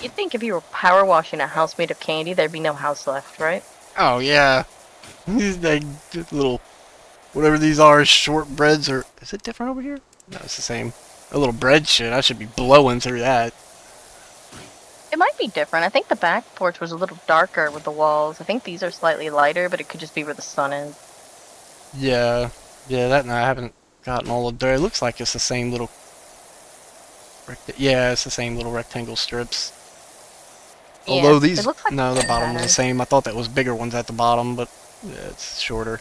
You'd think if you were power washing a house made of candy, there'd be no house left, right? Oh yeah, these like little whatever these are, shortbreads or is it different over here? No, it's the same. A little bread shit. I should be blowing through that. It might be different. I think the back porch was a little darker with the walls. I think these are slightly lighter, but it could just be where the sun is. Yeah, yeah. That and I haven't gotten all of there. It looks like it's the same little. Yeah, it's the same little rectangle strips. Yeah, Although it these, looks like no, the the same bottom was the pattern. same. I thought that was bigger ones at the bottom, but yeah, it's shorter.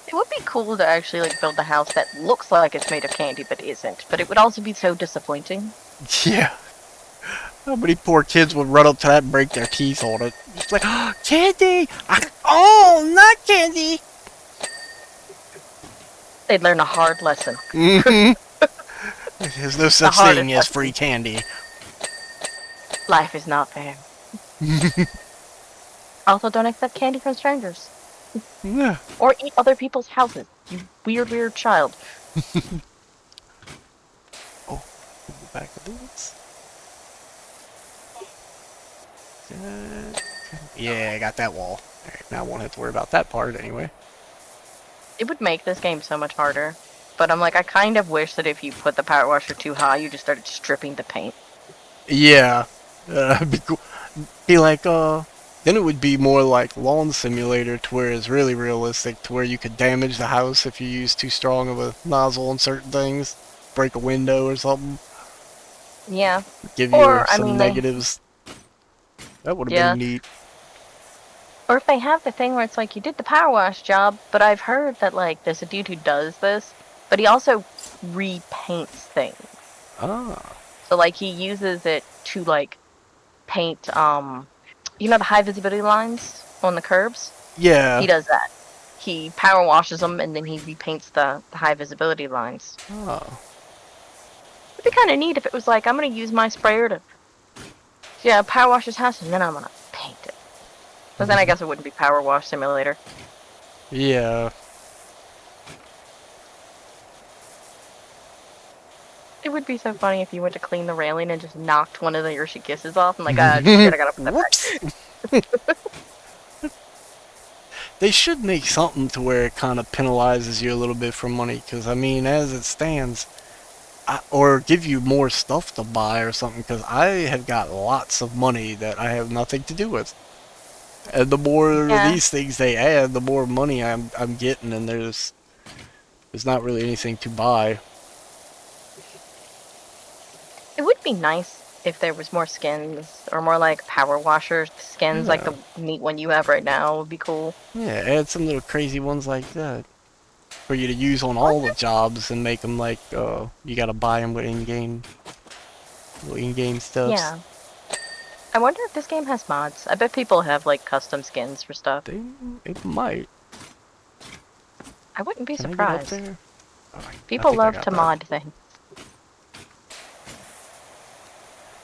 It would be cool to actually like build a house that looks like it's made of candy but isn't. But it would also be so disappointing. Yeah. How many poor kids would run up to that and break their teeth on it? It's like, oh, candy! Oh, not candy! They'd learn a hard lesson. Mm-hmm. There's no The such hardest thing as lesson. free candy. Life is not fair. Also, don't accept candy from strangers. Yeah. Or eat other people's houses. You weird, weird child. Oh, back of this. Yeah, I got that wall. Alright, now I won't have to worry about that part anyway. It would make this game so much harder. But I'm like, I kind of wish that if you put the power washer too high, you just started stripping the paint. Yeah. Be cool. Be like, then it would be more like Lawn Simulator to where it's really realistic to where you could damage the house if you use too strong of a nozzle on certain things. Break a window or something. Yeah. Give you Or, I some mean, they... negatives. That would have Yeah. been neat. Or if they have the thing where it's like, you did the power wash job, but I've heard that, like, there's a dude who does this, but he also repaints things. Ah. So, like, he uses it to, like, paint, you know the high visibility lines on the curbs? Yeah. He does that. He power washes them, and then he repaints the high visibility lines. Oh. It'd be kind of neat if it was like, I'm going to use my sprayer to, yeah, power wash his house, and then I'm going to paint it. But then I guess it wouldn't be Power Wash Simulator. Yeah. It would be so funny if you went to clean the railing and just knocked one of the Hershey Kisses off and like, ah, shit, I gotta put that back. Whoops. They should make something to where it kind of penalizes you a little bit for money, because I mean, as it stands, or give you more stuff to buy or something, because I have got lots of money that I have nothing to do with. And the more of Yeah. these things they add, the more money I'm getting, and there's not really anything to buy. It would be nice if there was more skins, or more like Power Washer skins, like Yeah. the neat one you have right now would be cool. Yeah, add some little crazy ones like that for you to use on all the jobs and make them like you gotta buy them with in-game, little in-game stuffs. Yeah. I wonder if this game has mods. I bet people have like custom skins for stuff. It might. I wouldn't be Can I get up surprised. there? Oh, I People think I love got to that. mod things.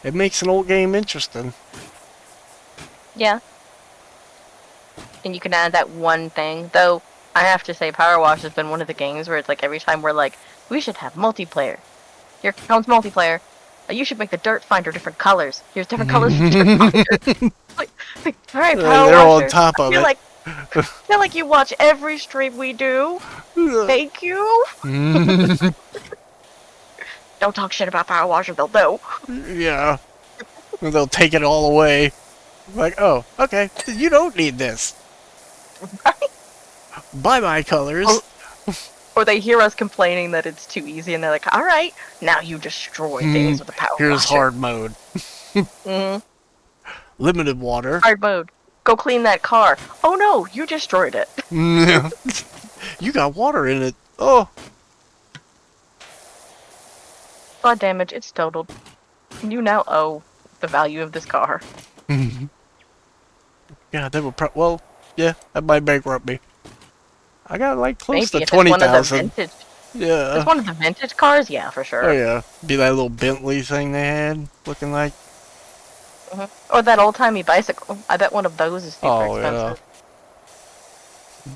It makes an old game interesting. Yeah. And you can add that one thing. Though, I have to say, Power Wash has been one of the games where it's like every time we're like, we should have multiplayer. Here comes multiplayer. You should make the dirt finder different colors. Here's different colors for dirt finder. All right, Power They're on Washer. top I of feel it. like you watch every stream we do. Thank you. Don't talk shit about Power Washer. They'll know. Yeah. They'll take it all away. Like, oh, okay, you don't need this. Bye-bye colors. Or they hear us complaining that it's too easy, and they're like, all right, now you destroy things with the Power Here's Washer. hard mode. Limited water. Hard mode. Go clean that car. Oh no, you destroyed it. You got water in it. Oh. Flood damage, it's totaled. You now owe the value of this car. Yeah, they were well, yeah, that might bankrupt me. I got like close Maybe to if it's one of the 20,000. vintage. Yeah. If it's one of the vintage cars, yeah, for sure. Oh yeah. Be that little Bentley thing they had, looking like. Or that old-timey bicycle. I bet one of those is super expensive.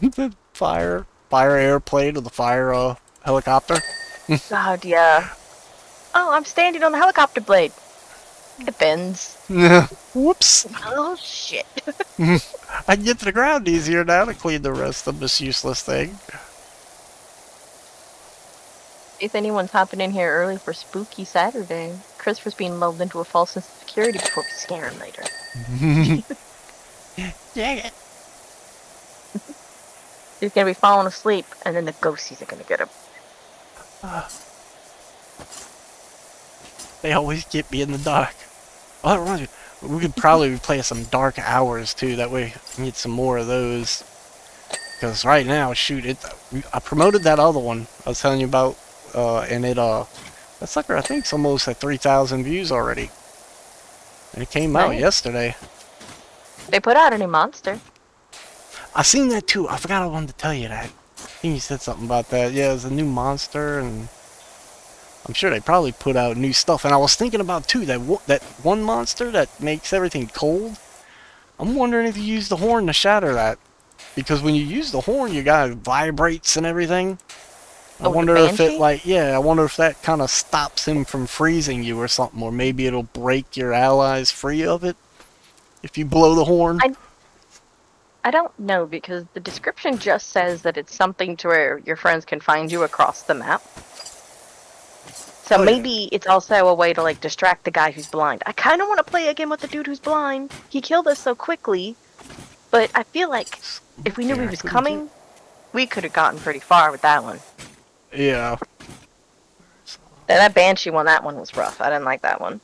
Yeah. The fire airplane or the fire helicopter. God, yeah. Oh, I'm standing on the helicopter blade. It bends. Whoops. Oh, shit. I can get to the ground easier now to clean the rest of this useless thing. If anyone's hopping in here early for Spooky Saturday, Christopher's being lulled into a false sense of security before we scare him later. Dang it. He's gonna be falling asleep, and then the ghosties are gonna get him. They always get me in the dark. Oh, that reminds me. We could probably play some dark hours too. That way we can get some more of those. Because right now, shoot, I promoted that other one I was telling you about, and that sucker I think's almost at 3,000 views already. And it came out yesterday. They put out a new monster. I seen that too. I forgot I wanted to tell you that. I think you said something about that. Yeah, it's a new monster, and I'm sure they probably put out new stuff. And I was thinking about too that one monster that makes everything cold. I'm wondering if you use the horn to shatter that, because when you use the horn, you got it vibrates and everything. I wonder if it I wonder if that kind of stops him from freezing you or something, or maybe it'll break your allies free of it if you blow the horn. I don't know, because the description just says that it's something to where your friends can find you across the map. So maybe it's also a way to like distract the guy who's blind. I kind of want to play again with the dude who's blind. He killed us so quickly, but I feel like if we knew he was coming, we could have gotten pretty far with that one. Yeah. That Banshee one, that one was rough. I didn't like that one.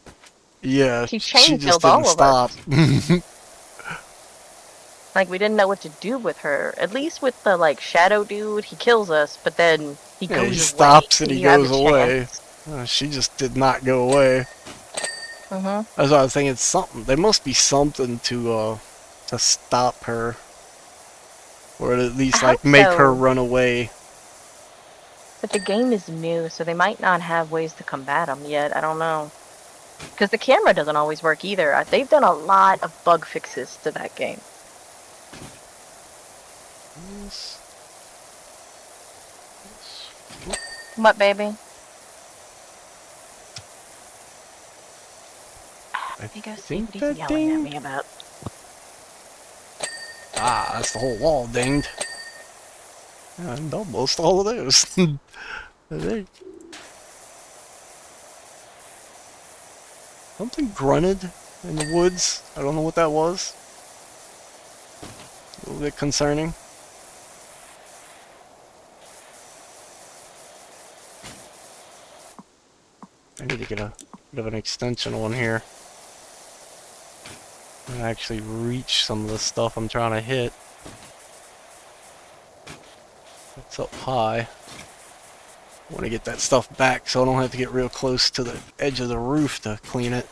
Yeah, she just killed didn't all stop. of us. Like, we didn't know what to do with her. At least with the, like, shadow dude, he kills us, but then he goes away. He stops and he goes away. She just did not go away. That's what I was thinking. It's something. There must be something to stop her, or at least like make her run away. But the game is new, so they might not have ways to combat them yet. I don't know. Because the camera doesn't always work either. They've done a lot of bug fixes to that game. What, baby? I think what he's yelling at me about. Ah, that's the whole wall dinged. And almost all of those. I think. Something grunted in the woods. I don't know what that was. A little bit concerning. I need to get a bit of an extension on here. And actually reach some of the stuff I'm trying to hit. It's up high. I want to get that stuff back so I don't have to get real close to the edge of the roof to clean it.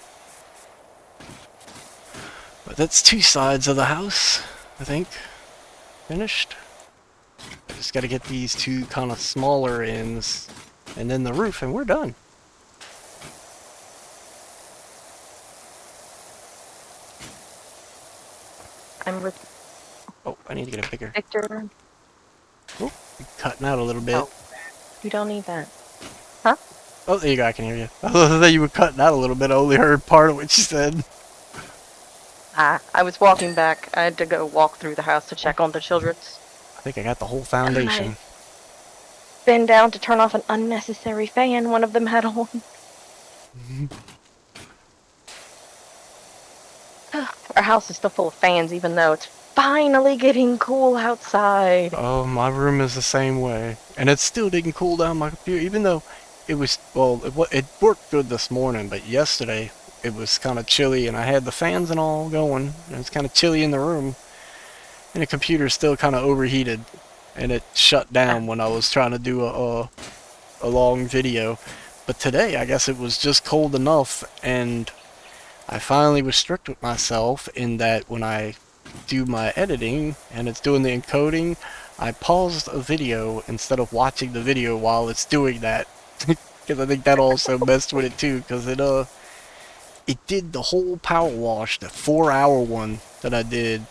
But that's two sides of the house, I think, finished. I just gotta get these two kind of smaller ends, and then the roof, and we're done. I'm with Oh, I need to get a bigger. Victor. Oh, cutting out a little bit. Oh, you don't need that. Huh? Oh, there you go, I can hear you. I thought you were cutting out a little bit. I only heard part of what you said. I was walking back. I had to go walk through the house to check on the children's. I think I got the whole foundation. Been down to turn off an unnecessary fan one of them had on. Our house is still full of fans, even though it's finally getting cool outside. Oh, my room is the same way. And it still didn't cool down my computer, even though it was, well, it worked good this morning, but yesterday it was kind of chilly, and I had the fans and all going, and it's kind of chilly in the room, and the computer still kind of overheated, and it shut down when I was trying to do a long video. But today, I guess it was just cold enough, and I finally was strict with myself in that when I do my editing and it's doing the encoding, I paused a video instead of watching the video while it's doing that. Because I think that also messed with it too, because it did the whole power wash, the 4-hour one that I did.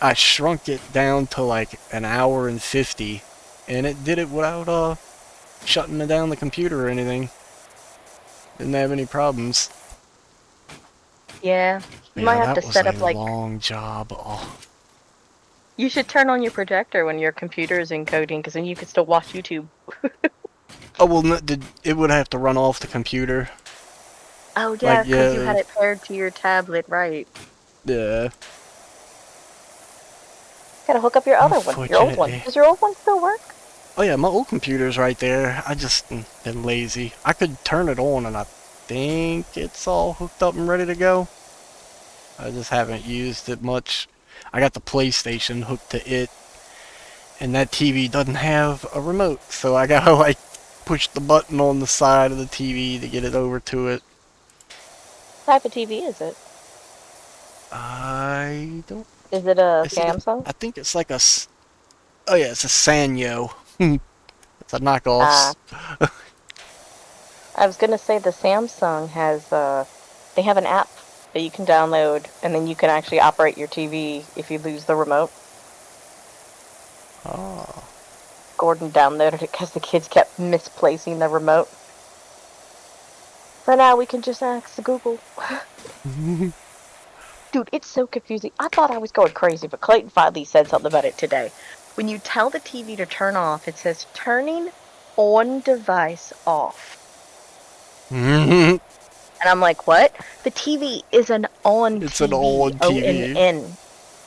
I shrunk it down to like an hour and 50, and it did it without shutting down the computer or anything. Didn't have any problems. Yeah, you might have to set up like... That was a long job. Oh. You should turn on your projector when your computer is encoding, because then you can still watch YouTube. Oh, well, no, it would have to run off the computer. Oh, yeah, because you had it paired to your tablet, right? Yeah. Gotta hook up your other one, your old one. Does your old one still work? Oh, yeah, my old computer's right there. I just been lazy. I could turn it on, and I think it's all hooked up and ready to go. I just haven't used it much. I got the PlayStation hooked to it, and that TV doesn't have a remote, so I gotta like push the button on the side of the TV to get it over to it. What type of TV is it? I don't... Is it a Samsung? I think it's like a... Oh yeah, it's a Sanyo. It's a knockoff. I was gonna say the Samsung has, they have an app that you can download, and then you can actually operate your TV if you lose the remote. Oh. Gordon downloaded it because the kids kept misplacing the remote. So now we can just ask Google. Dude, it's so confusing. I thought I was going crazy, but Clayton finally said something about it today. When you tell the TV to turn off, it says turning on device off. And I'm like, what? The TV is an on it's TV. It's an on TV. O-N-N.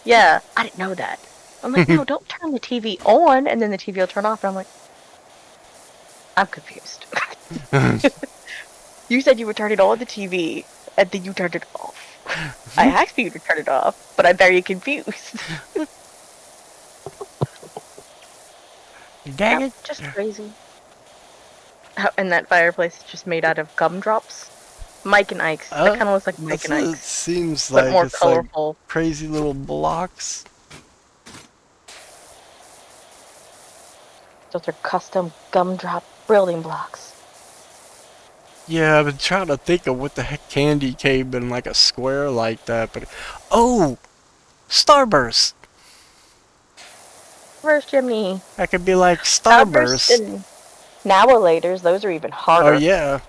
Yeah, I didn't know that. I'm like, no, don't turn the TV on, and then the TV will turn off. And I'm like, I'm confused. You said you would turn it on the TV, and then you turned it off. I asked you to turn it off, but I'm very confused. Dang it. Just crazy. And that fireplace is just made out of gumdrops. Mike and Ike's. That kind of looks like Mike and Ike's. It seems but like more it's colorful. Like crazy little blocks. Those are custom gumdrop building blocks. Yeah, I've been trying to think of what the heck candy came in like a square like that, but... Oh! Starburst! Where's Jimmy? That could be like Starburst. And Nowalators, those are even harder. Oh, yeah.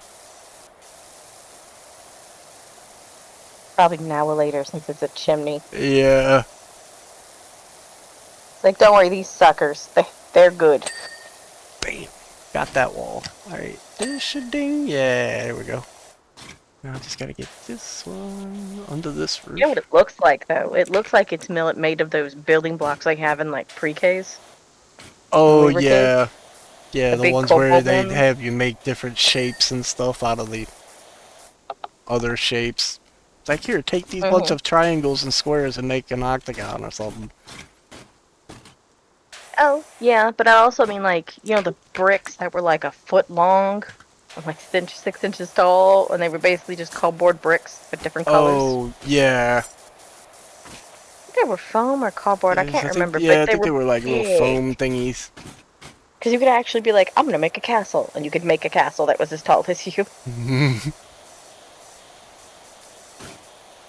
Probably Nawalator since it's a chimney. Yeah. Like, don't worry, these suckers, they're good. Bam. Got that wall. Alright. Dish-a-ding. Yeah, there we go. Now I just gotta get this one under this roof. You know what it looks like, though? It looks like it's made of those building blocks they have in, like, pre-Ks. Oh, yeah. Yeah, the ones where they ones. have you make different shapes and stuff out of the other shapes. It's like, here, take these bunch of triangles and squares and make an octagon or something. Oh, yeah, but I also mean, like, you know, the bricks that were, like, a foot long, like 6 inches tall, and they were basically just cardboard bricks with different colors. Oh, yeah. they were foam or cardboard. I can't remember, but I they think they were were like little big. foam thingies. Because you could actually be like, I'm gonna make a castle, and you could make a castle that was as tall as you.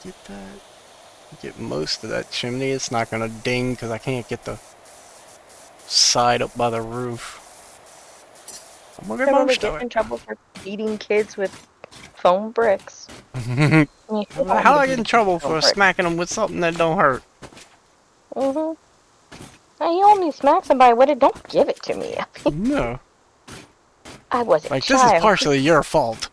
Get that. Get most of that chimney. It's not gonna ding because I can't get the side up by the roof. I'm gonna I get remember most of getting it. in trouble for beating kids with foam bricks. How do I get in trouble for smacking them with something that don't hurt? Mm-hmm. Now, you only smack somebody with it, don't give it to me. No. I was a Like, this is child partially your fault.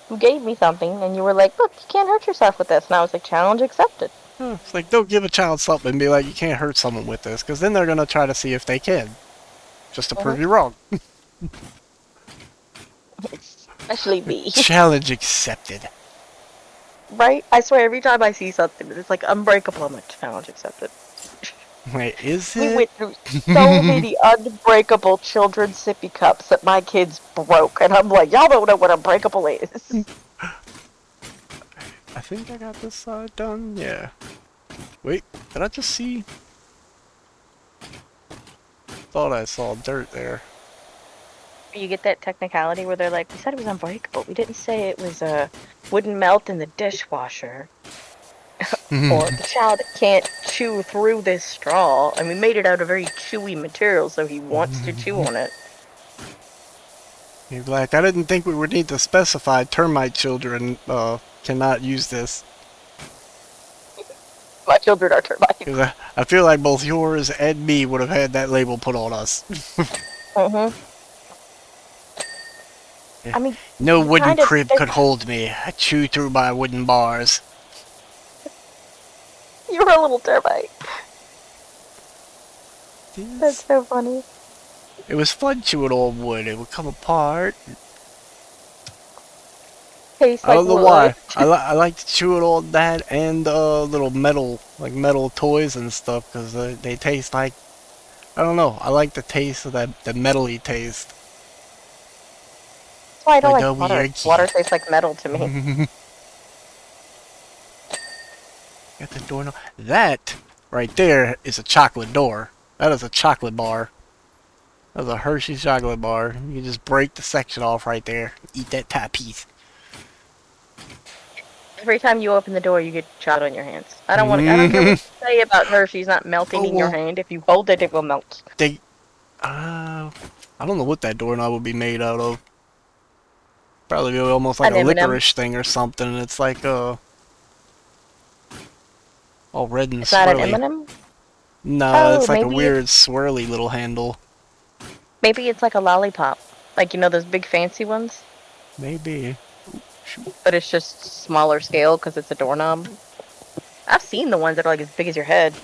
who gave me something, and you were like, look, you can't hurt yourself with this. And I was like, challenge accepted. It's like, don't give a child something and be like, you can't hurt someone with this, because then they're gonna try to see if they can. Just to prove you wrong. Especially me. Challenge accepted. Right? I swear, every time I see something, it's like unbreakable. I'm like, challenge accepted. Wait, is We it? went through so many unbreakable children's sippy cups that my kids broke, and I'm like, y'all don't know what unbreakable is. I think I got this side done. Yeah. Wait, did I just see? Thought I saw dirt there. You get that technicality where they're like, we said it was unbreakable. We didn't say it was wouldn't melt in the dishwasher. Or the child can't chew through this straw. And we made it out of very chewy material, so he wants to chew on it. You're like, I didn't think we would need to specify termite children cannot use this. My children are termites. I feel like both yours and me would have had that label put on us. Yeah. I mean, no wooden crib could hold me. I chew through my wooden bars. You're a little termite. That's so funny. It was fun chewing on wood. It would come apart. Tastes I don't know wood. why. I like to chew it on that and little metal, like metal toys and stuff, because they taste like, I don't know. I like the taste of that, the metal-y taste. That's why I don't like water. Water tastes like metal to me. Got the door. That right there is a chocolate door. That is a chocolate bar. That's a Hershey's chocolate bar. You can just break the section off right there. Eat that top piece. Every time you open the door, you get chocolate on your hands. I don't want. I don't care what you say about Hershey's not melting in your hand. If you hold it, it will melt. I don't know what that doorknob would be made out of. Probably almost like a licorice thing or something. It's like all red and swirly. It's not an M&M? No, it's like a weird swirly little handle. Maybe it's like a lollipop. Like, you know those big fancy ones? Maybe. But it's just smaller scale because it's a doorknob. I've seen the ones that are like as big as your head.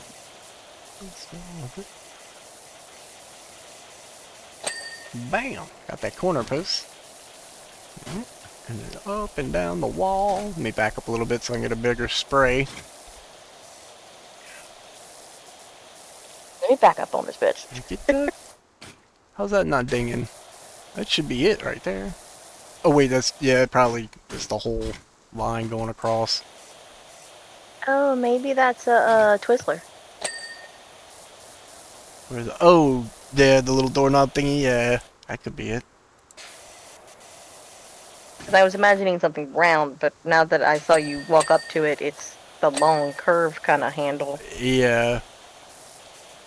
Bam! Got that corner post. And then up and down the wall. Let me back up a little bit so I can get a bigger spray. Let me back up on this bitch. Get that? How's that not dinging? That should be it right there. Oh wait, yeah, probably is the whole line going across. Oh, maybe that's a Twizzler. Where's it? Oh, yeah, the little doorknob thingy. Yeah, that could be it. Because I was imagining something round, but now that I saw you walk up to it, it's the long curve kind of handle. Yeah.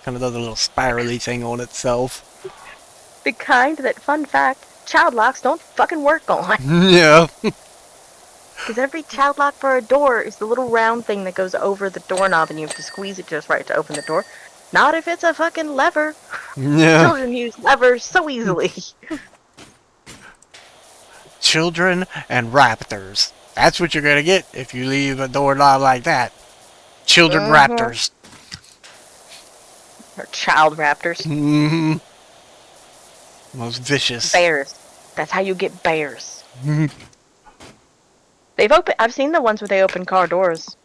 Kind of does a little spirally thing on itself. The kind that, fun fact, child locks don't fucking work on. Yeah. Because every child lock for a door is the little round thing that goes over the doorknob and you have to squeeze it just right to open the door. Not if it's a fucking lever. Yeah. Children use levers so easily. Children and raptors. That's what you're gonna get if you leave a doorknob like that. Children raptors. Or child raptors. Mm-hmm. Most vicious. Bears. That's how you get bears. I've seen the ones where they open car doors.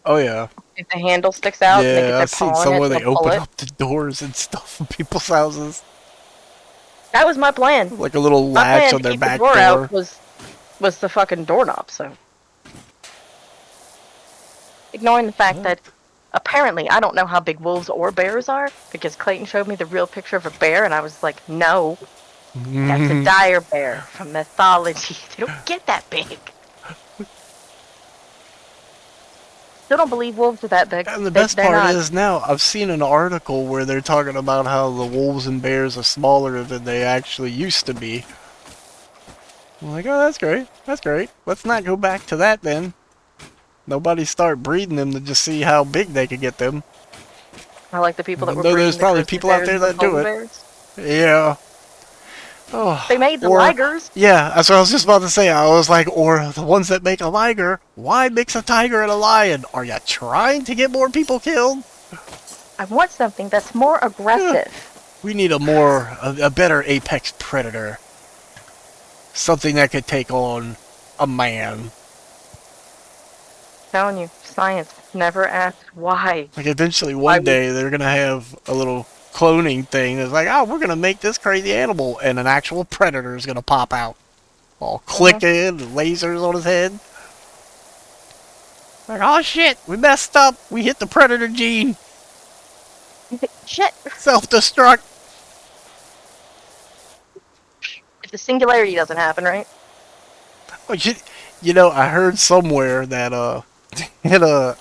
Oh yeah. If the handle sticks out, and they get I've seen some where they open up the doors and stuff in people's houses. That was my plan. Like a little latch on their back door. Out was the fucking doorknob. So ignoring the fact What? that apparently I don't know how big wolves or bears are because Clayton showed me the real picture of a bear and I was like, no, that's a dire bear from mythology. They don't get that big. Still don't believe wolves are that big. And the best They're part not. is now I've seen an article where they're talking about how the wolves and bears are smaller than they actually used to be. I'm like, oh, that's great. That's great. Let's not go back to that then. Nobody start breeding them to just see how big they could get them. I like the people that Even were though there's breeding the probably grizzly people out bears there and the that do polar it. bears. Yeah. Oh, They made the or ligers. yeah, that's what I was just about to say. I was like, or the ones that make a liger. Why mix a tiger and a lion? Are you trying to get more people killed? I want something that's more aggressive. We need a better apex predator. Something that could take on a man. I'm telling you, science never asked why. Like eventually one day they're gonna have a little cloning thing that's like, oh, we're gonna make this crazy animal, and an actual predator is gonna pop out, all clicking, lasers on his head. Like, oh shit, we messed up. We hit the predator gene. Shit. Self-destruct. If the singularity doesn't happen, right? Oh, you know, I heard somewhere that at a, I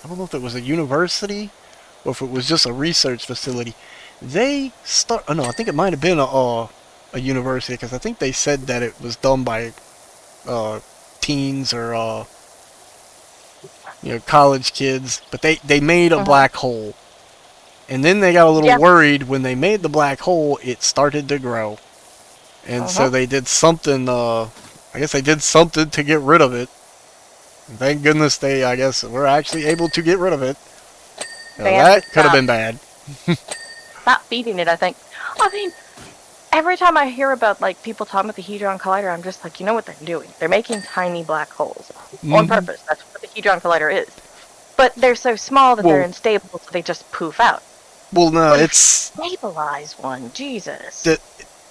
don't know if it was a university or if it was just a research facility. They start. Oh no, I think it might have been a university because I think they said that it was done by teens or college kids. But they made a black hole, and then they got a little worried when they made the black hole. It started to grow, and so they did something. I guess they did something to get rid of it. And thank goodness they, I guess, were actually able to get rid of it. That could have been bad. Stop feeding it, I think. I mean, every time I hear about like people talking about the Hadron Collider, I'm just like, you know what they're doing? They're making tiny black holes on purpose. That's what the Hadron Collider is. But they're so small that they're unstable, so they just poof out. Well, no, it's stabilize one. Jesus.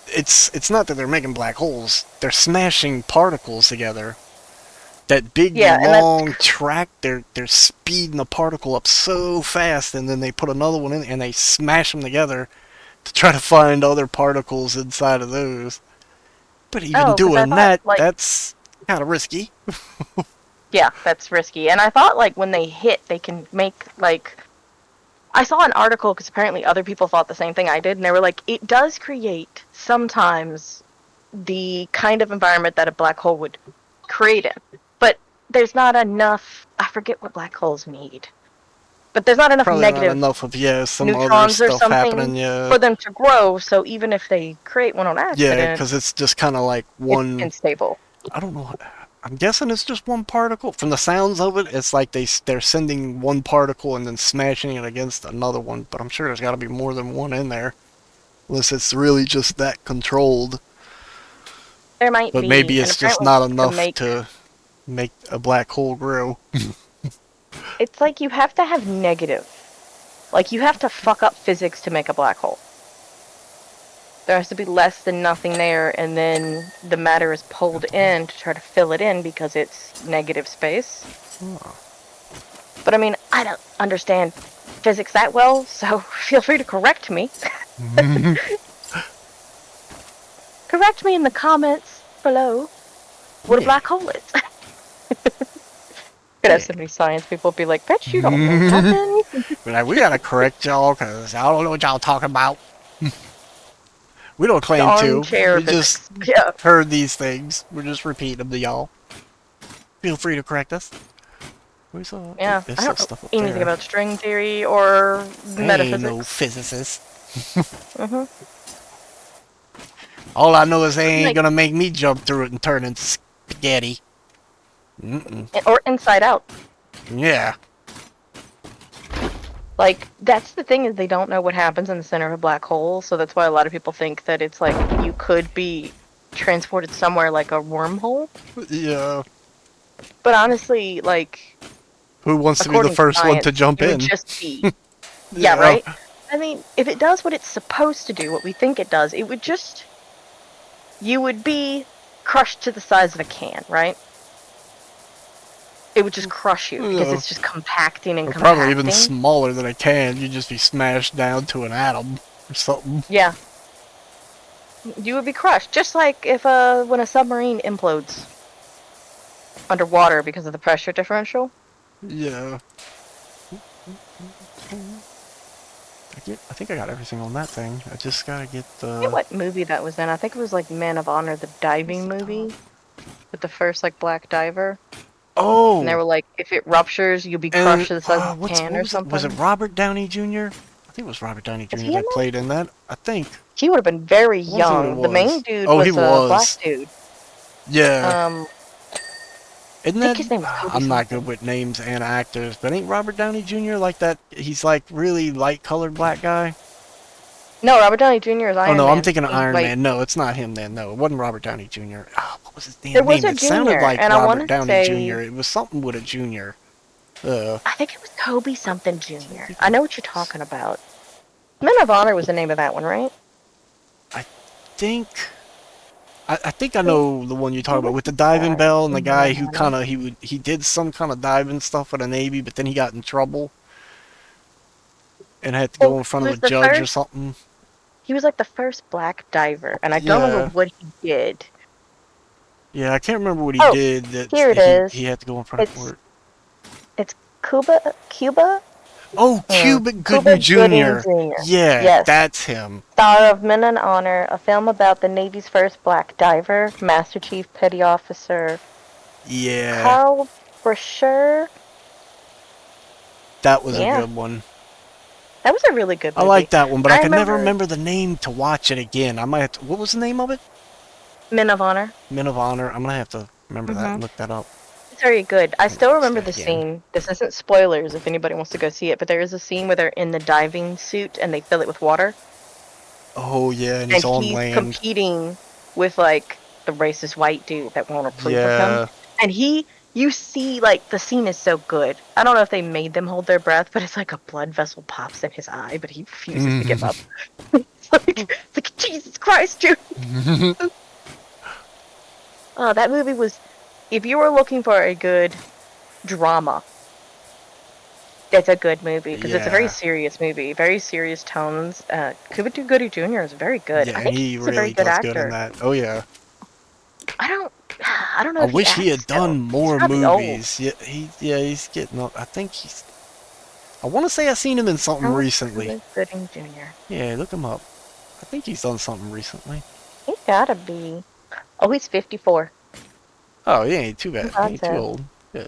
It's not that they're making black holes. They're smashing particles together. That big long track, they're speeding the particle up so fast, and then they put another one in and they smash them together to try to find other particles inside of those. But even doing that, that's kind of risky. Yeah, that's risky. And I thought like when they hit, they can make like, I saw an article because apparently other people thought the same thing I did, and they were like, it does create sometimes the kind of environment that a black hole would create in. But there's not enough, I forget what black holes need. But there's not enough negative some neutrons other or stuff something for them to grow, so even if they create one on accident... Yeah, because it's just kind of like one... It's unstable. I don't know. I'm guessing it's just one particle. From the sounds of it, it's like they're sending one particle and then smashing it against another one. But I'm sure there's got to be more than one in there. Unless it's really just that controlled. There might be. But maybe it's just not enough to make a black hole grow. It's like you have to have negative. Like you have to fuck up physics to make a black hole. There has to be less than nothing there, and then the matter is pulled in to try to fill it in because it's negative space. Oh. But I mean, I don't understand physics that well, so feel free to correct me. Correct me in the comments below what a black hole is. Could have so many science people be like, "Bet you don't know nothing." But like, we gotta correct y'all because I don't know what y'all talking about. We don't claim to. We just heard these things. We're just repeating them to y'all. Feel free to correct us. I don't know anything about string theory or metaphysics. Ain't no physicist. All I know is they ain't gonna make me jump through it and turn into spaghetti. Or inside out. Yeah. Like, that's the thing, is they don't know what happens in the center of a black hole, so that's why a lot of people think that it's like you could be transported somewhere like a wormhole. Yeah. But honestly, like... Who wants to be the first one to jump in? It would just be... Yeah, right? I mean, if it does what it's supposed to do, what we think it does, it would just... You would be crushed to the size of a can, right? it would just crush you because No. it's just compacting and Or probably even compacting. smaller than a can. You'd just be smashed down to an atom or something. Yeah, you would be crushed, just like if when a submarine implodes underwater because of the pressure differential. Yeah. I think I got everything on that thing. I just gotta get I forget the... what movie that was in. I think it was like Men of Honor, the diving movie, with the first like black diver. And they Oh! were like, if it ruptures, you'll be crushed And, to the size of a what can or was it? Was it something. Robert Downey Jr.? I think it was Robert Downey Was Jr. he in that that? played in that. I think. He would have been very I want to see what it young. The main was. dude Oh, he was a black was. dude. Yeah. I Isn't think that... his name was Kobe I'm not good something. with names and actors, but ain't Robert Downey Jr. like that? He's like really light-colored black guy? No, Robert Downey Jr. is Oh Iron no, I'm Man. thinking of He's Iron white. Man. No, it's not him then. No, it wasn't Robert Downey Jr. Oh, what was his There damn was name? a It sounded junior, like and I want Robert to Downey say, Jr. It was something with a junior. I think it was Kobe something Can't Jr. think I what know it what you're was. talking about. Men of Honor was the name of that one, right? I think I think I Who, know the one you're talking who about was with the the diving star bell and the in Men guy of who Honor? kind of he did some kind of diving stuff for the Navy, but then he got in trouble and had to Well, go in he front of a was the judge or first. something. He was like the first black diver, and I don't remember Yeah, what he did. yeah, I can't remember what he Oh, did that here it he is. had to go in front of It's court. it's Cuba. Oh, Cubic Cuba Gooding Gooding Jr. Jr. Yeah, Yes, that's him. star of Men in Honor, a film about the Navy's first black diver, Master Chief Petty Officer Yeah, Carl Brasher. that was a Yeah, good one. that was a really good I like movie. that one, but I I could never remember remember the name to watch it again. I might have to, what was the name of it? Men of Honor. Men of Honor. I'm gonna have to remember that hmm and look that up. It's very good. I still Watch remember that the again. scene. This isn't spoilers if anybody wants to go see it, but there is a scene where they're in the diving suit and they fill it with water, Oh yeah, and he's and on he's land. competing with like the racist white dude that won't approve of him. Yeah. And you see, like, the scene is so good. I don't know if they made them hold their breath, but it's like a blood vessel pops in his eye, but he refuses to give up. It's like Jesus Christ, dude. Oh, that movie was. If you were looking for a good drama, it's a good movie because it's a very Yeah. serious movie, very serious tones. Cuba Gooding Jr. is very good. Yeah, I and think he he's a very really good does good in actor. that. Oh yeah. I don't, I don't know I if he wish he acts had still. done He's more probably old. movies. He's getting up. I think he's I want to say I seen him in something How recently. Cuba Gooding Jr. Yeah, look him up. I think he's done something recently. He's gotta be. Oh, he's 54. Oh, he ain't too bad. He That's ain't too it. old. Yeah.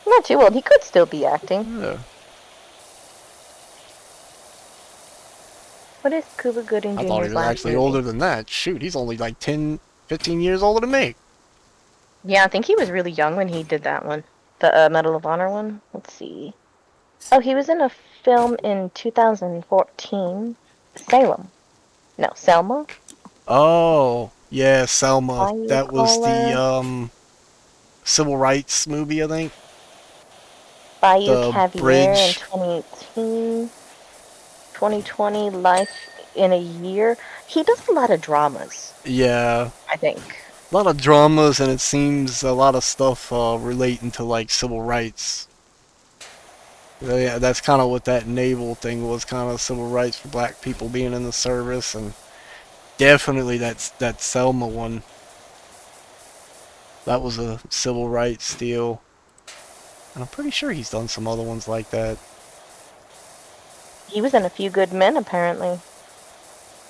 Not too old. He could still be acting. Yeah. What is Cuba Gooding I thought he Jr.'s was last actually movie? older than that. Shoot, he's only like 10, 15 years older than me. Yeah, I think he was really young when he did that one. The Medal of Honor one. Let's see. Oh, he was in a film in 2014. Salem. No, Selma. Oh, yeah, Selma. Bayou That was the Caller. civil rights movie, I think. Bayou The Caviar in bridge. 2018. 2020. Life in a Year. He does a lot of dramas, Yeah. I think. A lot of dramas, and it seems a lot of stuff relating to like civil rights. Yeah, that's kind of what that naval thing was, kind of civil rights for black people being in the service, and definitely that Selma one. That was a civil rights deal, and I'm pretty sure he's done some other ones like that. He was in A Few Good Men, apparently.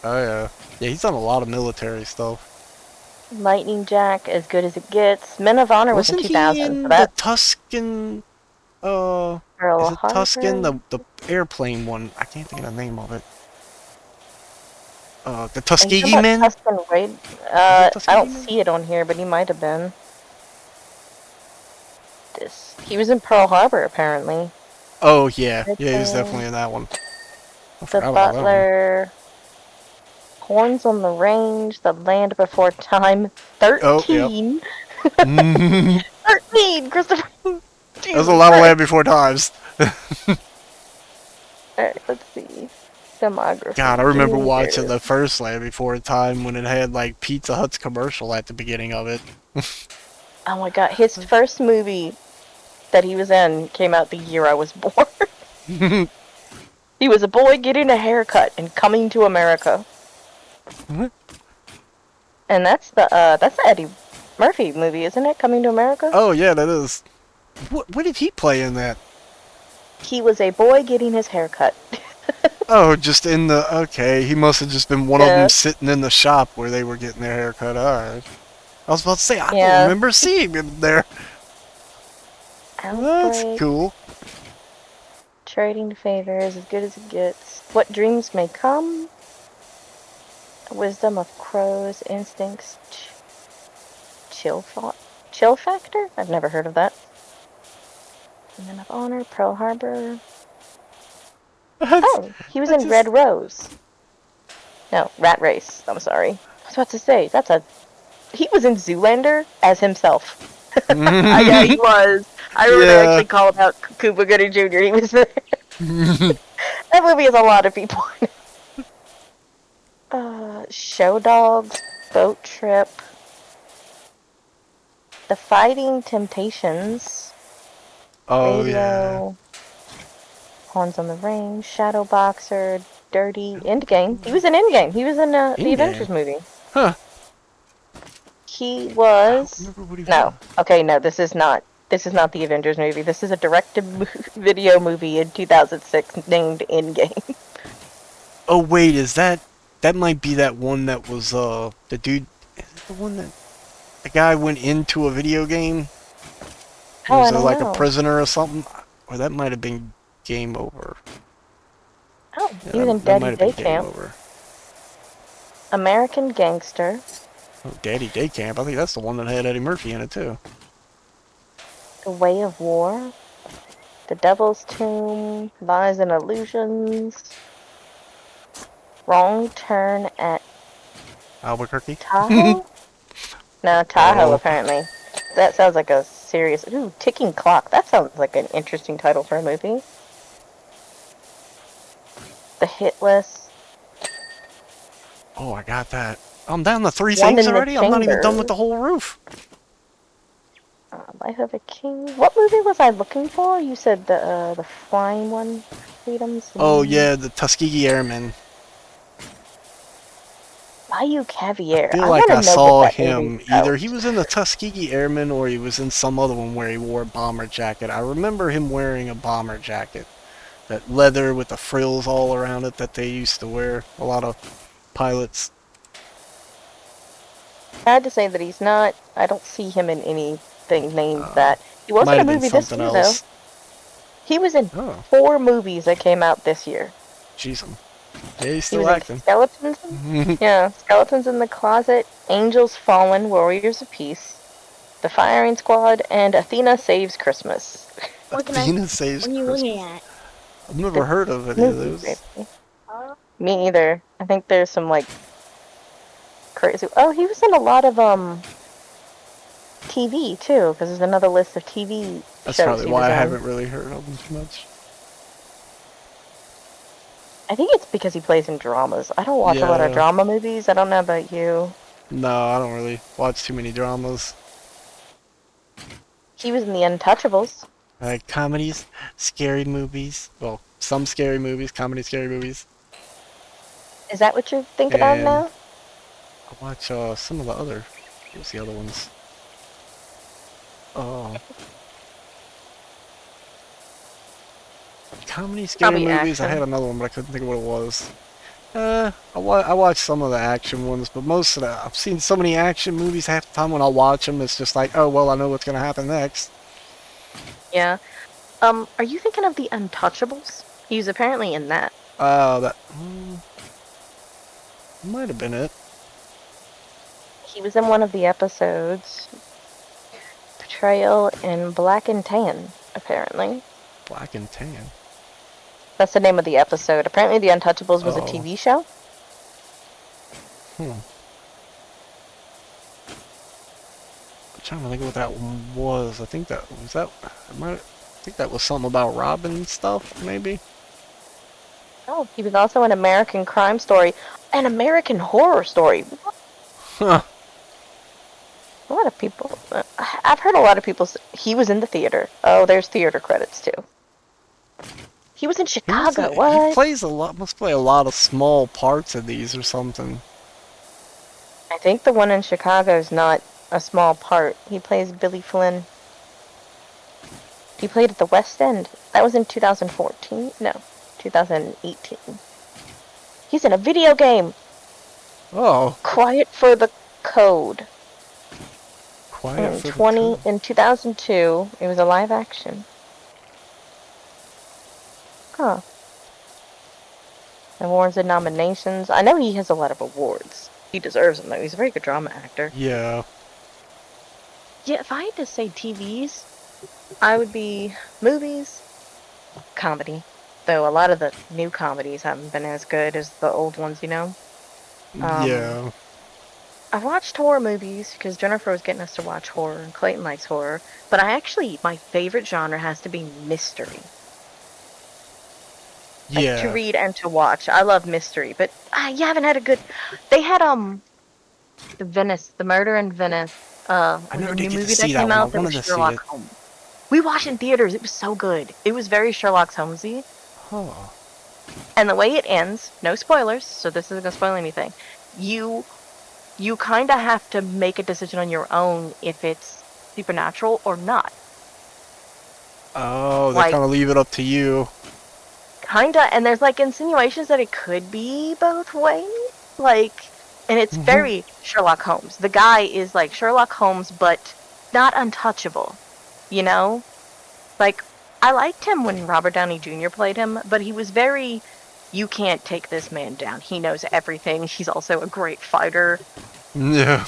Oh yeah, yeah, he's done a lot of military stuff. Lightning Jack, As Good as It Gets. Men of Honor was in Wasn't he 2000, so in the that Tuscan? Pearl Is it Tuscan? Harbor. The airplane one? I can't think of the name of it. The Are you talking Tuskegee about Men? Tuscan Raid? Was it I Tuskegee don't Men? see it on here, but he might have been. He was in Pearl Harbor, apparently. Oh yeah, yeah, he was definitely Everything. in that one. I The forgot about that one. Butler. Horns on the Range. The Land Before Time. Oh, yep. 13. There's 13, Christopher. a Jesus lot of Christ. Land Before Times. Alright, let's see. God, I Filmography. remember There watching it is. the first Land Before Time when it had like Pizza Hut's commercial at the beginning of it. Oh my god, his first movie. that he was in came out the year I was born. He was a boy getting a haircut and coming to America. And that's the Eddie Murphy movie, isn't it? Coming to America? Oh yeah, that is. What did he play in that? He was a boy getting his haircut. Oh, just in the. Okay, he must have just been one of them Yeah. sitting in the shop where they were getting their hair cut. Alright. I was about to say, I don't Yeah. remember seeing him there. That's Outbreak. cool. Trading favors, as good as it gets. What dreams may come. Wisdom of crows, instincts. Chill thought. Chill factor? I've never heard of that. Men of Honor, Pearl Harbor. That's, Oh, he was that's in Red just. Rose. No, Rat Race. I'm sorry. I was about to say, he was in Zoolander as himself. Yeah, he was. I remember they Yeah. actually called out Cuba Gooding Jr. He was there. That movie has a lot of people in it. Show Dogs, Boat Trip, The Fighting Temptations, Oh yeah. Radio, Horns on the Range, Shadow Boxer, Dirty, Endgame. He was in Endgame. He was in the In game. Avengers movie. Huh. He I don't was. remember what he was. No. Okay, no, this is not. This is not the Avengers movie. This is a direct-to-video movie in 2006 named Endgame. Oh wait, is that? That might be that one that was the dude. Is it the one that the guy went into a video game? Oh, Was I it don't like a know. prisoner or something? Or that might have been Game Over. Oh, he was Yeah, in that might Daddy have been Day Game Camp. Over. American Gangster. Oh, Daddy Day Camp. I think that's the one that had Eddie Murphy in it too. The Way of War. The Devil's Tomb. Lies and Illusions. Wrong Turn at Albuquerque. Tahoe? No, Tahoe, Oh, apparently. That sounds like a serious. Ooh, Ticking Clock. That sounds like an interesting title for a movie. The Hit List. oh, I got that. I'm down to three One things in the already. I'm not even done with Chamber. the whole roof. Life of a King. What movie was I looking for? You said the flying one. Freedoms. Oh yeah, the Tuskegee Airmen. Bayou Caviar. Feel I like want I to know what saw that movie him is either about. he was in the Tuskegee Airmen or he was in some other one where he wore a bomber jacket. I remember him wearing a bomber jacket. That leather with the frills all around it that they used to wear. A lot of pilots. I had to say that he's not. I don't see him in anything named Uh, that. He was Might in a have been movie this something year, though. else. He was in Oh, 4 movies that came out this year. jeez. Yeah, he's He still was in acting. Skeletons. Yeah, Skeletons in the Closet, Angels Fallen, Warriors of Peace, The Firing Squad, and Athena Saves Christmas. Athena Saves What are you Christmas. looking at? I've never heard of any of Movie, those. baby. Oh, Me either. I think there's some like crazy. Oh, he was in a lot of TV too, because there's another list of TV That's shows probably he was why I in. haven't really heard of them too much. I think it's because he plays in dramas. I don't watch a lot of Yeah. drama movies. I don't know about you. No, I don't really watch too many dramas. He was in The Untouchables. I like comedies, scary movies. Well, some scary movies, comedy scary movies. Is that what you're thinking of And now? I watch some of the other. What's the other ones? Oh, comedy scary Probably movies. I action. had another one, but I couldn't think of what it was. I watch some of the action ones, but most of the I've seen so many action movies. Half the time when I watch them, it's just like, oh well, I know what's gonna happen next. Yeah. Are you thinking of The Untouchables? He was apparently in that. That might have been it. He was in one of the episodes. Portrayal in Black and Tan, apparently. Black and Tan. That's the name of the episode. Apparently, The Untouchables was a Oh. TV show. I'm trying to think of what that one was. I think that was that. I think that was something about Robin stuff, maybe. Oh, he was also in American Crime Story, an American Horror Story. Huh. Well, lot of people. I've heard a lot of people say he was in the theater. Oh, there's theater credits too. He was in Chicago. He What? plays a lot. Must play a lot of small parts in these or something. I think the one in Chicago is not a small part. He plays Billy Flynn. He played at the West End. That was in 2014. No, 2018. He's in a video game. Oh, Quiet for the Code. Quiet for the Code. In 2002, it was a live action. Huh. Awards and nominations. I know he has a lot of awards. He deserves them, though. He's a very good drama actor. Yeah. Yeah, if I had to say TVs, I would be movies, comedy. Though a lot of the new comedies haven't been as good as the old ones, you know? Yeah. I watched horror movies because Jennifer was getting us to watch horror, and Clayton likes horror. But my favorite genre has to be mystery. Yeah. Like, to read and to watch. I love mystery, but you haven't had a good... They had, The Murder in Venice, I never did get to see that one. I wanted to see it. Holmes. We watched it in theaters. It was so good. It was very Sherlock Holmesy. Huh. And the way it ends, no spoilers, so this isn't gonna spoil anything. You kind of have to make a decision on your own if it's supernatural or not. Oh, they kind of leave it up to you. Kinda, and there's like insinuations that it could be both ways. Like, and it's very Sherlock Holmes. The guy is like Sherlock Holmes, but not untouchable. You know? Like, I liked him when Robert Downey Jr. played him, but he was very, you can't take this man down. He knows everything. He's also a great fighter. Yeah.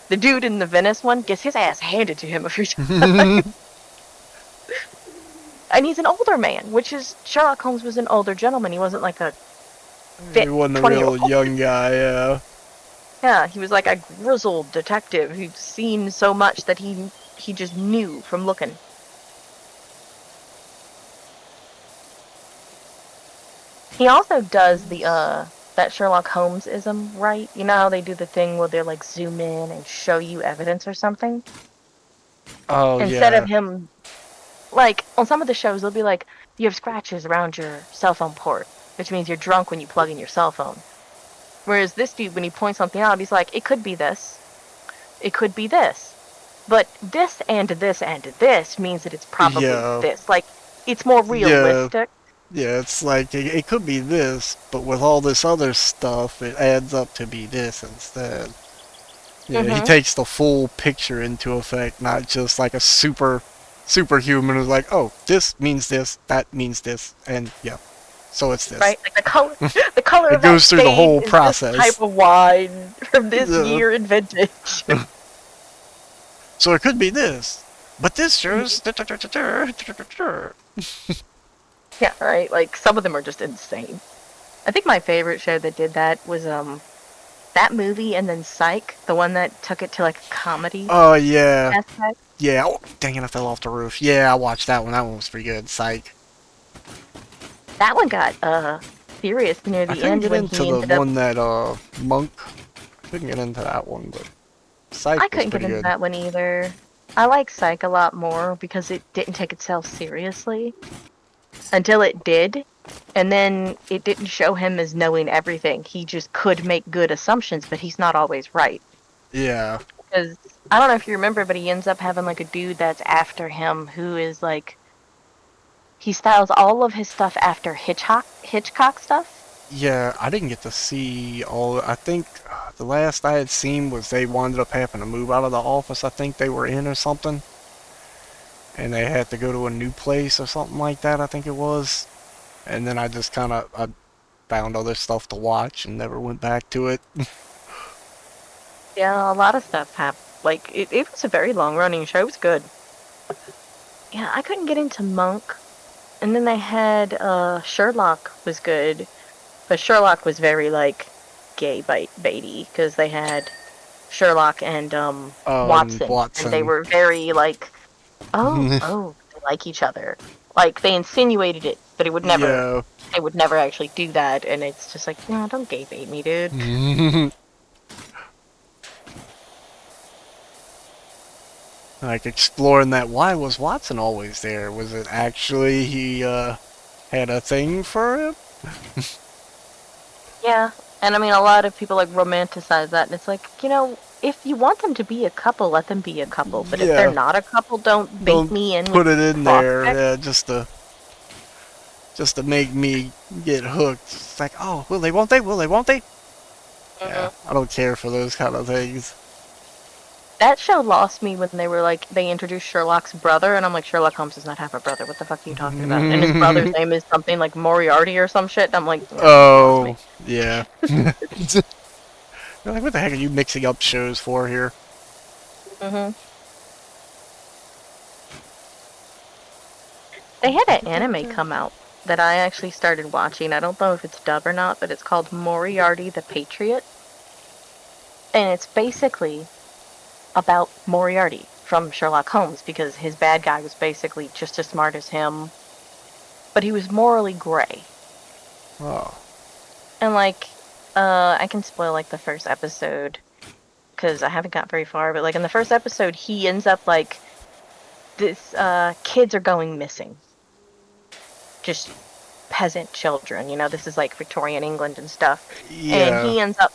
The dude in the Venice one gets his ass handed to him a few times. And he's an older man, which is, Sherlock Holmes was an older gentleman. He wasn't like a fit He wasn't a real young guy, yeah. Yeah, he was like a grizzled detective who'd seen so much that he just knew from looking. He also does the that Sherlock Holmes-ism, right? You know how they do the thing where they like zoom in and show you evidence or something? Oh, Instead yeah. of him, like, on some of the shows, they'll be like, you have scratches around your cell phone port, which means you're drunk when you plug in your cell phone. Whereas this dude, when he points something out, he's like, it could be this. It could be this. But this and this and this means that it's probably this. Like, it's more realistic. Yeah, it's like, it could be this, but with all this other stuff, it adds up to be this instead. Yeah, he takes the full picture into effect, not just like a superhuman who's like, oh, this means this, that means this, and yeah, so it's this. Right, like the color it of goes that through the whole process. This type of wine from this year in vintage. So it could be this, but this sure is. Yeah, right. Like, some of them are just insane. I think my favorite show that did that was that movie and then Psych, the one that took it to like a comedy. Oh yeah. Aspect. Yeah. Oh, dang it! I fell off the roof. Yeah, I watched that one. That one was pretty good. Psych. That one got serious near the end when he ended up. I couldn't get into the one that Monk. Couldn't get into that one, but Psych. I couldn't get into that one either. I like Psych a lot more because it didn't take itself seriously until it did, and then it didn't show him as knowing everything. He just could make good assumptions, but he's not always right. Yeah. Because I don't know if you remember, but he ends up having like a dude that's after him who is like, he styles all of his stuff after Hitchcock stuff. Yeah, I didn't get to see all. I think the last I had seen was they wound up having to move out of the office I think they were in or something. And they had to go to a new place or something like that, I think it was. And then I just kind of I found other stuff to watch and never went back to it. Yeah, a lot of stuff happened. Like, it was a very long-running show. It was good. Yeah, I couldn't get into Monk. And then they had, Sherlock was good. But Sherlock was very, like, gay baity. Because they had Sherlock and, Watson. And they were very, like, oh, they like each other. Like, they insinuated it, but it would never, they would never actually do that. And it's just like, no, don't gay bait me, dude. Like exploring that. Why was Watson always there? Was it actually he had a thing for him? Yeah, and I mean, a lot of people like romanticize that, and it's like, if you want them to be a couple, let them be a couple. But if they're Yeah, not a couple, don't bait don't me in with put it in there. prospects. Yeah, just to make me get hooked. It's like, oh, will they? Won't they? Will they? Won't they? Yeah, Hmm. I don't care for those kind of things. That show lost me when they were like, they introduced Sherlock's brother, and I'm like, Sherlock Holmes does not have a brother. What the fuck are you talking about? And his brother's name is something like Moriarty or some shit. And I'm like, no, you lost Oh, me. yeah. You're like, what the heck are you mixing up shows for here? Hmm. They had an anime come out that I actually started watching. I don't know if it's dub or not, but it's called Moriarty the Patriot. And it's basically about Moriarty from Sherlock Holmes because his bad guy was basically just as smart as him, but he was morally gray. Oh, And I can spoil like the first episode because I haven't got very far, but like in the first episode, he ends up like this kids are going missing. Just peasant children, this is like Victorian England and stuff. And yeah. he ends up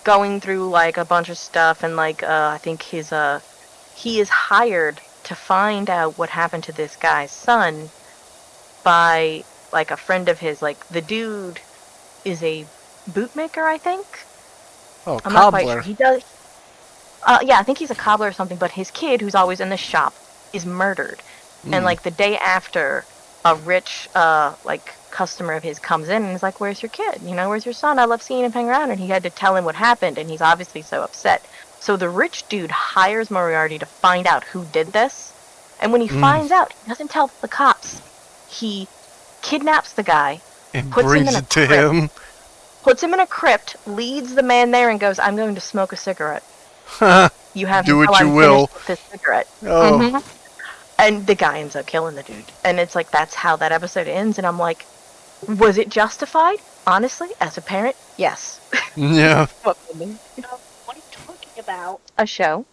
going through like a bunch of stuff and like I think he is hired to find out what happened to this guy's son by like a friend of his. Like the dude is a bootmaker, I think. Oh, I'm not quite sure. cobbler. He does yeah, I think he's a cobbler or something, but his kid who's always in the shop is murdered. And Mm. like the day after, a rich like customer of his comes in and is like, "Where's your kid? Where's your son? I love seeing him hang around." And he had to tell him what happened, and he's obviously so upset. So the rich dude hires Moriarty to find out who did this. And when he Mm. finds out, he doesn't tell the cops. He kidnaps the guy, And puts him in brings a it to crypt, him. leads the man there and goes, "I'm going to smoke a cigarette. You have Do until what you I'm finished will. with this cigarette." Oh. Mm-hmm. And the guy ends up killing the dude. And it's like, that's how that episode ends. And I'm like, was it justified? Honestly, as a parent, yes. Yeah. What, Mindy? What are you talking about? A show.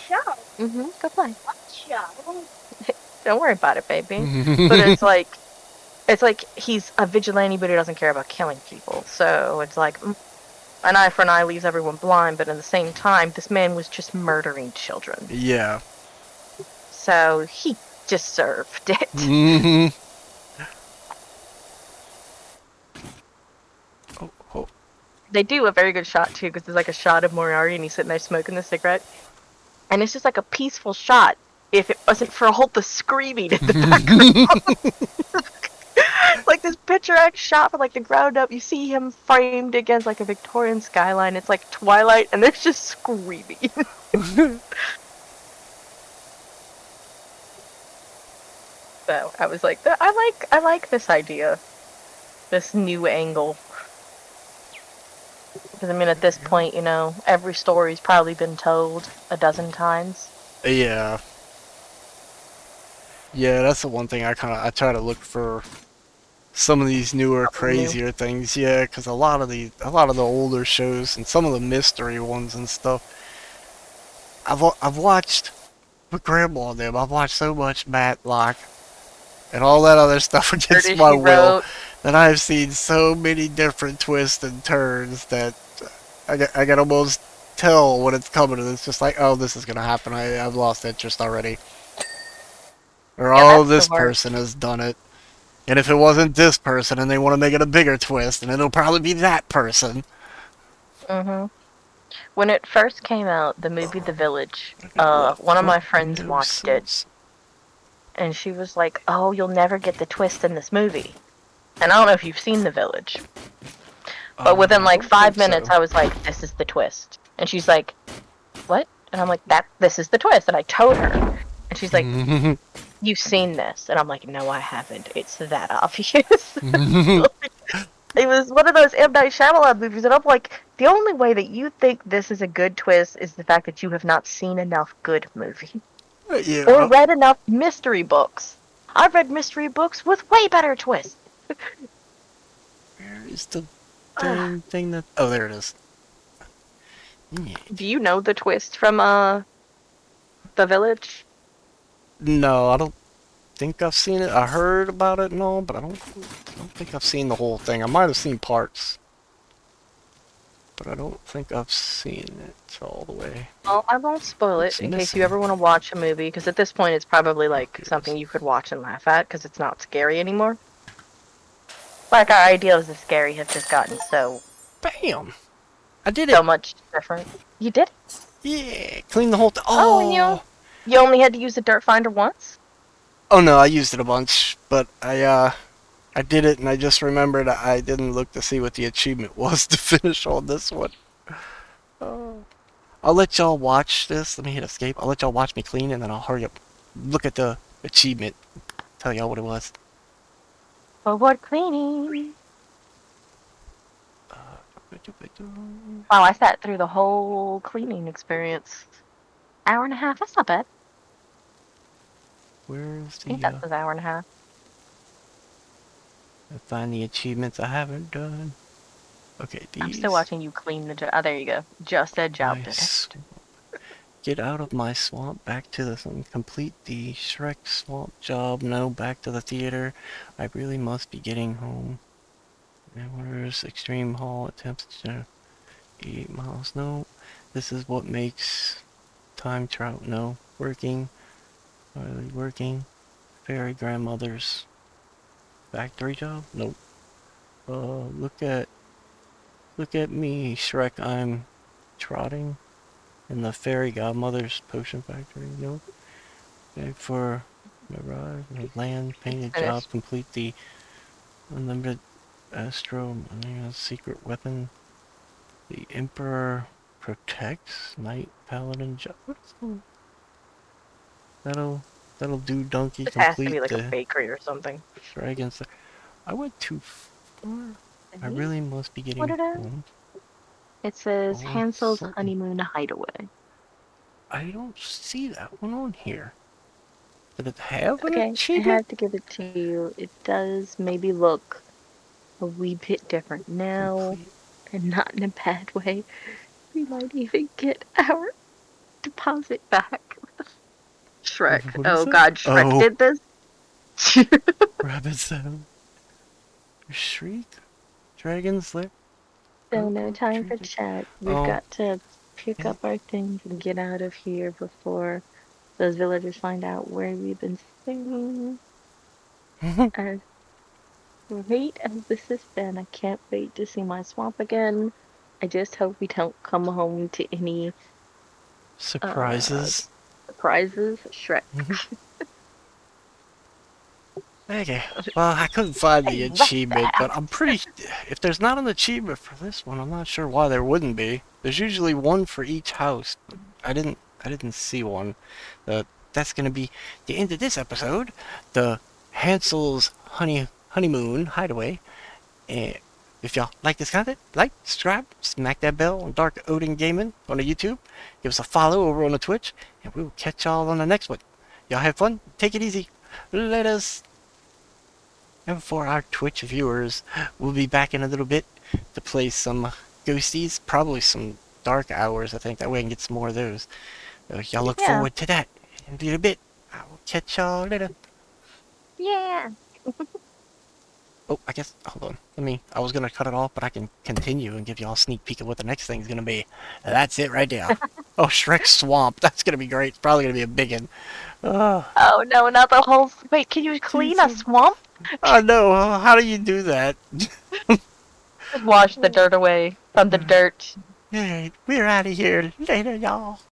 Show? Mm-hmm. Go play. What show? Don't worry about it, baby. But it's like he's a vigilante, but he doesn't care about killing people. So it's like, an eye for an eye leaves everyone blind. But at the same time, this man was just murdering children. Yeah. So he deserved it. Mm-hmm. Oh, oh. They do a very good shot too, because there's like a shot of Moriarty and he's sitting there smoking the cigarette, and it's just like a peaceful shot. If it wasn't for all the screaming in the background, like this picturesque shot from like the ground up, you see him framed against like a Victorian skyline. It's like Twilight, and there's just screaming. So I was like, I like this idea, this new angle. Because I mean, at this point, every story's probably been told a dozen times. Yeah. Yeah, that's the one thing I try to look for some of these newer, Something new. crazier things. Yeah, because a lot of the older shows and some of the mystery ones and stuff. I've watched with Grandma and them. I've watched so much Matlock and all that other stuff against Murder, my She will Wrote. that I've seen so many different twists and turns that I can almost tell when it's coming, and it's just like, oh, this is gonna happen. I've lost interest already. Or, Yeah, oh, that's the this worst. person has done it. And if it wasn't this person and they want to make it a bigger twist, and it'll probably be that person. Mm-hmm. When it first came out, the movie The Village, one of What my friends watched it, nuisance. and she was like, "Oh, you'll never get the twist in this movie." And I don't know if you've seen The Village, but within I like don't think 5 minutes, so. I was like, "This is the twist," and she's like, "What?" And I'm like, This is the twist," and I told her, and she's like, "You've seen this," and I'm like, "No, I haven't. It's that obvious." It was one of those M. Night Shyamalan movies, and I'm like, the only way that you think this is a good twist is the fact that you have not seen enough good movie or Yeah. read enough mystery books. I've read mystery books with way better twists. Where is the Uh, dang thing that... Oh, there it is. Yeah. do you know the twist from The Village? No, I don't think I've seen it. I heard about it and all, but I don't think I've seen the whole thing. I might have seen parts, but I don't think I've seen it all the way. Well, I won't spoil it What's in case you missing? ever want to watch a movie, because at this point it's probably like Okay, something you could watch and laugh at, because it's not scary anymore. Like our ideals of scary have just gotten bam! I did so it! much different. You did? Yeah! Clean the whole thing. Oh, and Oh! you only had to use the dirt finder once? Oh no, I used it a bunch, but I did it and I just remembered I didn't look to see what the achievement was to finish on this one. Oh. I'll let y'all watch this. Let me hit escape. I'll let y'all watch me clean and then I'll hurry up. Look at the achievement. Tell y'all what it was. Forward cleaning. Uh, Wow, I sat through the whole cleaning experience. Hour and a half, that's not bad. Where's I think the, that was an hour and a half. find the achievements I haven't done. Okay, I'm still these. watching you clean the job. Oh, there you go. Just said job did it. Nice. Get out of my swamp, back to the sun. Complete the Shrek swamp job. No, back to the theater. I really must be getting home. Where's Extreme Hall attempts to 8 miles? No. This is what makes time trout. No. Working. Really working. Fairy grandmother's factory job? Nope. Look at me, Shrek. I'm trotting in the fairy godmother's potion factory. Nope. Beg for mirage, land painted job. Finished. Complete the unlimited astro secret weapon. The emperor protects knight paladin job. What's the, that'll do donkey. This has to Complete be like a the bakery or something. dragons. I went too far. I And really must be what getting it is? home. It says Oh, Hansel's something. Honeymoon Hideaway. I don't see that one on here. Did it have an Okay, I achievement? have to give it to you. It does maybe look a wee bit different now, Complete. and not in a bad way. We might even get our deposit back. Shrek. What is Oh it? god, Shrek Oh, did this? rabbit sound. Shriek? Dragon's lair? So Oak no Grove time for Treasure? chat. We've Oh, got to pick yeah. up our things and get out of here before those villagers find out where we've been staying. As great as this has been, I can't wait to see my swamp again. I just hope we don't come home to any uh Surprises. surprises. Shrek. Okay. Well, I couldn't find I the love achievement, but that. I'm pretty. If there's not an achievement for this one, I'm not sure why there wouldn't be. There's usually one for each house. But I didn't see one. That's gonna be the end of this episode. The Hansel's Honeymoon Hideaway. And if y'all like this content, like, subscribe, smack that bell on Dark Odin Gaming on the YouTube. Give us a follow over on the Twitch, and we will catch y'all on the next one. Y'all have fun. Take it easy. Let us. And for our Twitch viewers, we'll be back in a little bit to play some ghosties, probably some dark hours, I think. That way I can get some more of those. Y'all look Yeah. forward to that in a little bit. I will catch y'all later. Yeah. Oh, I guess, hold on. I was gonna cut it off, but I can continue and give y'all a sneak peek of what the next thing's gonna be. That's it right there. Oh, Shrek Swamp. That's gonna be great. It's probably gonna be a big one. Oh, Oh no, not the whole. Wait, can you clean a Jesus. swamp? Oh no, how do you do that? Just wash the dirt away from the dirt. Alright, we're out of here. Later, y'all.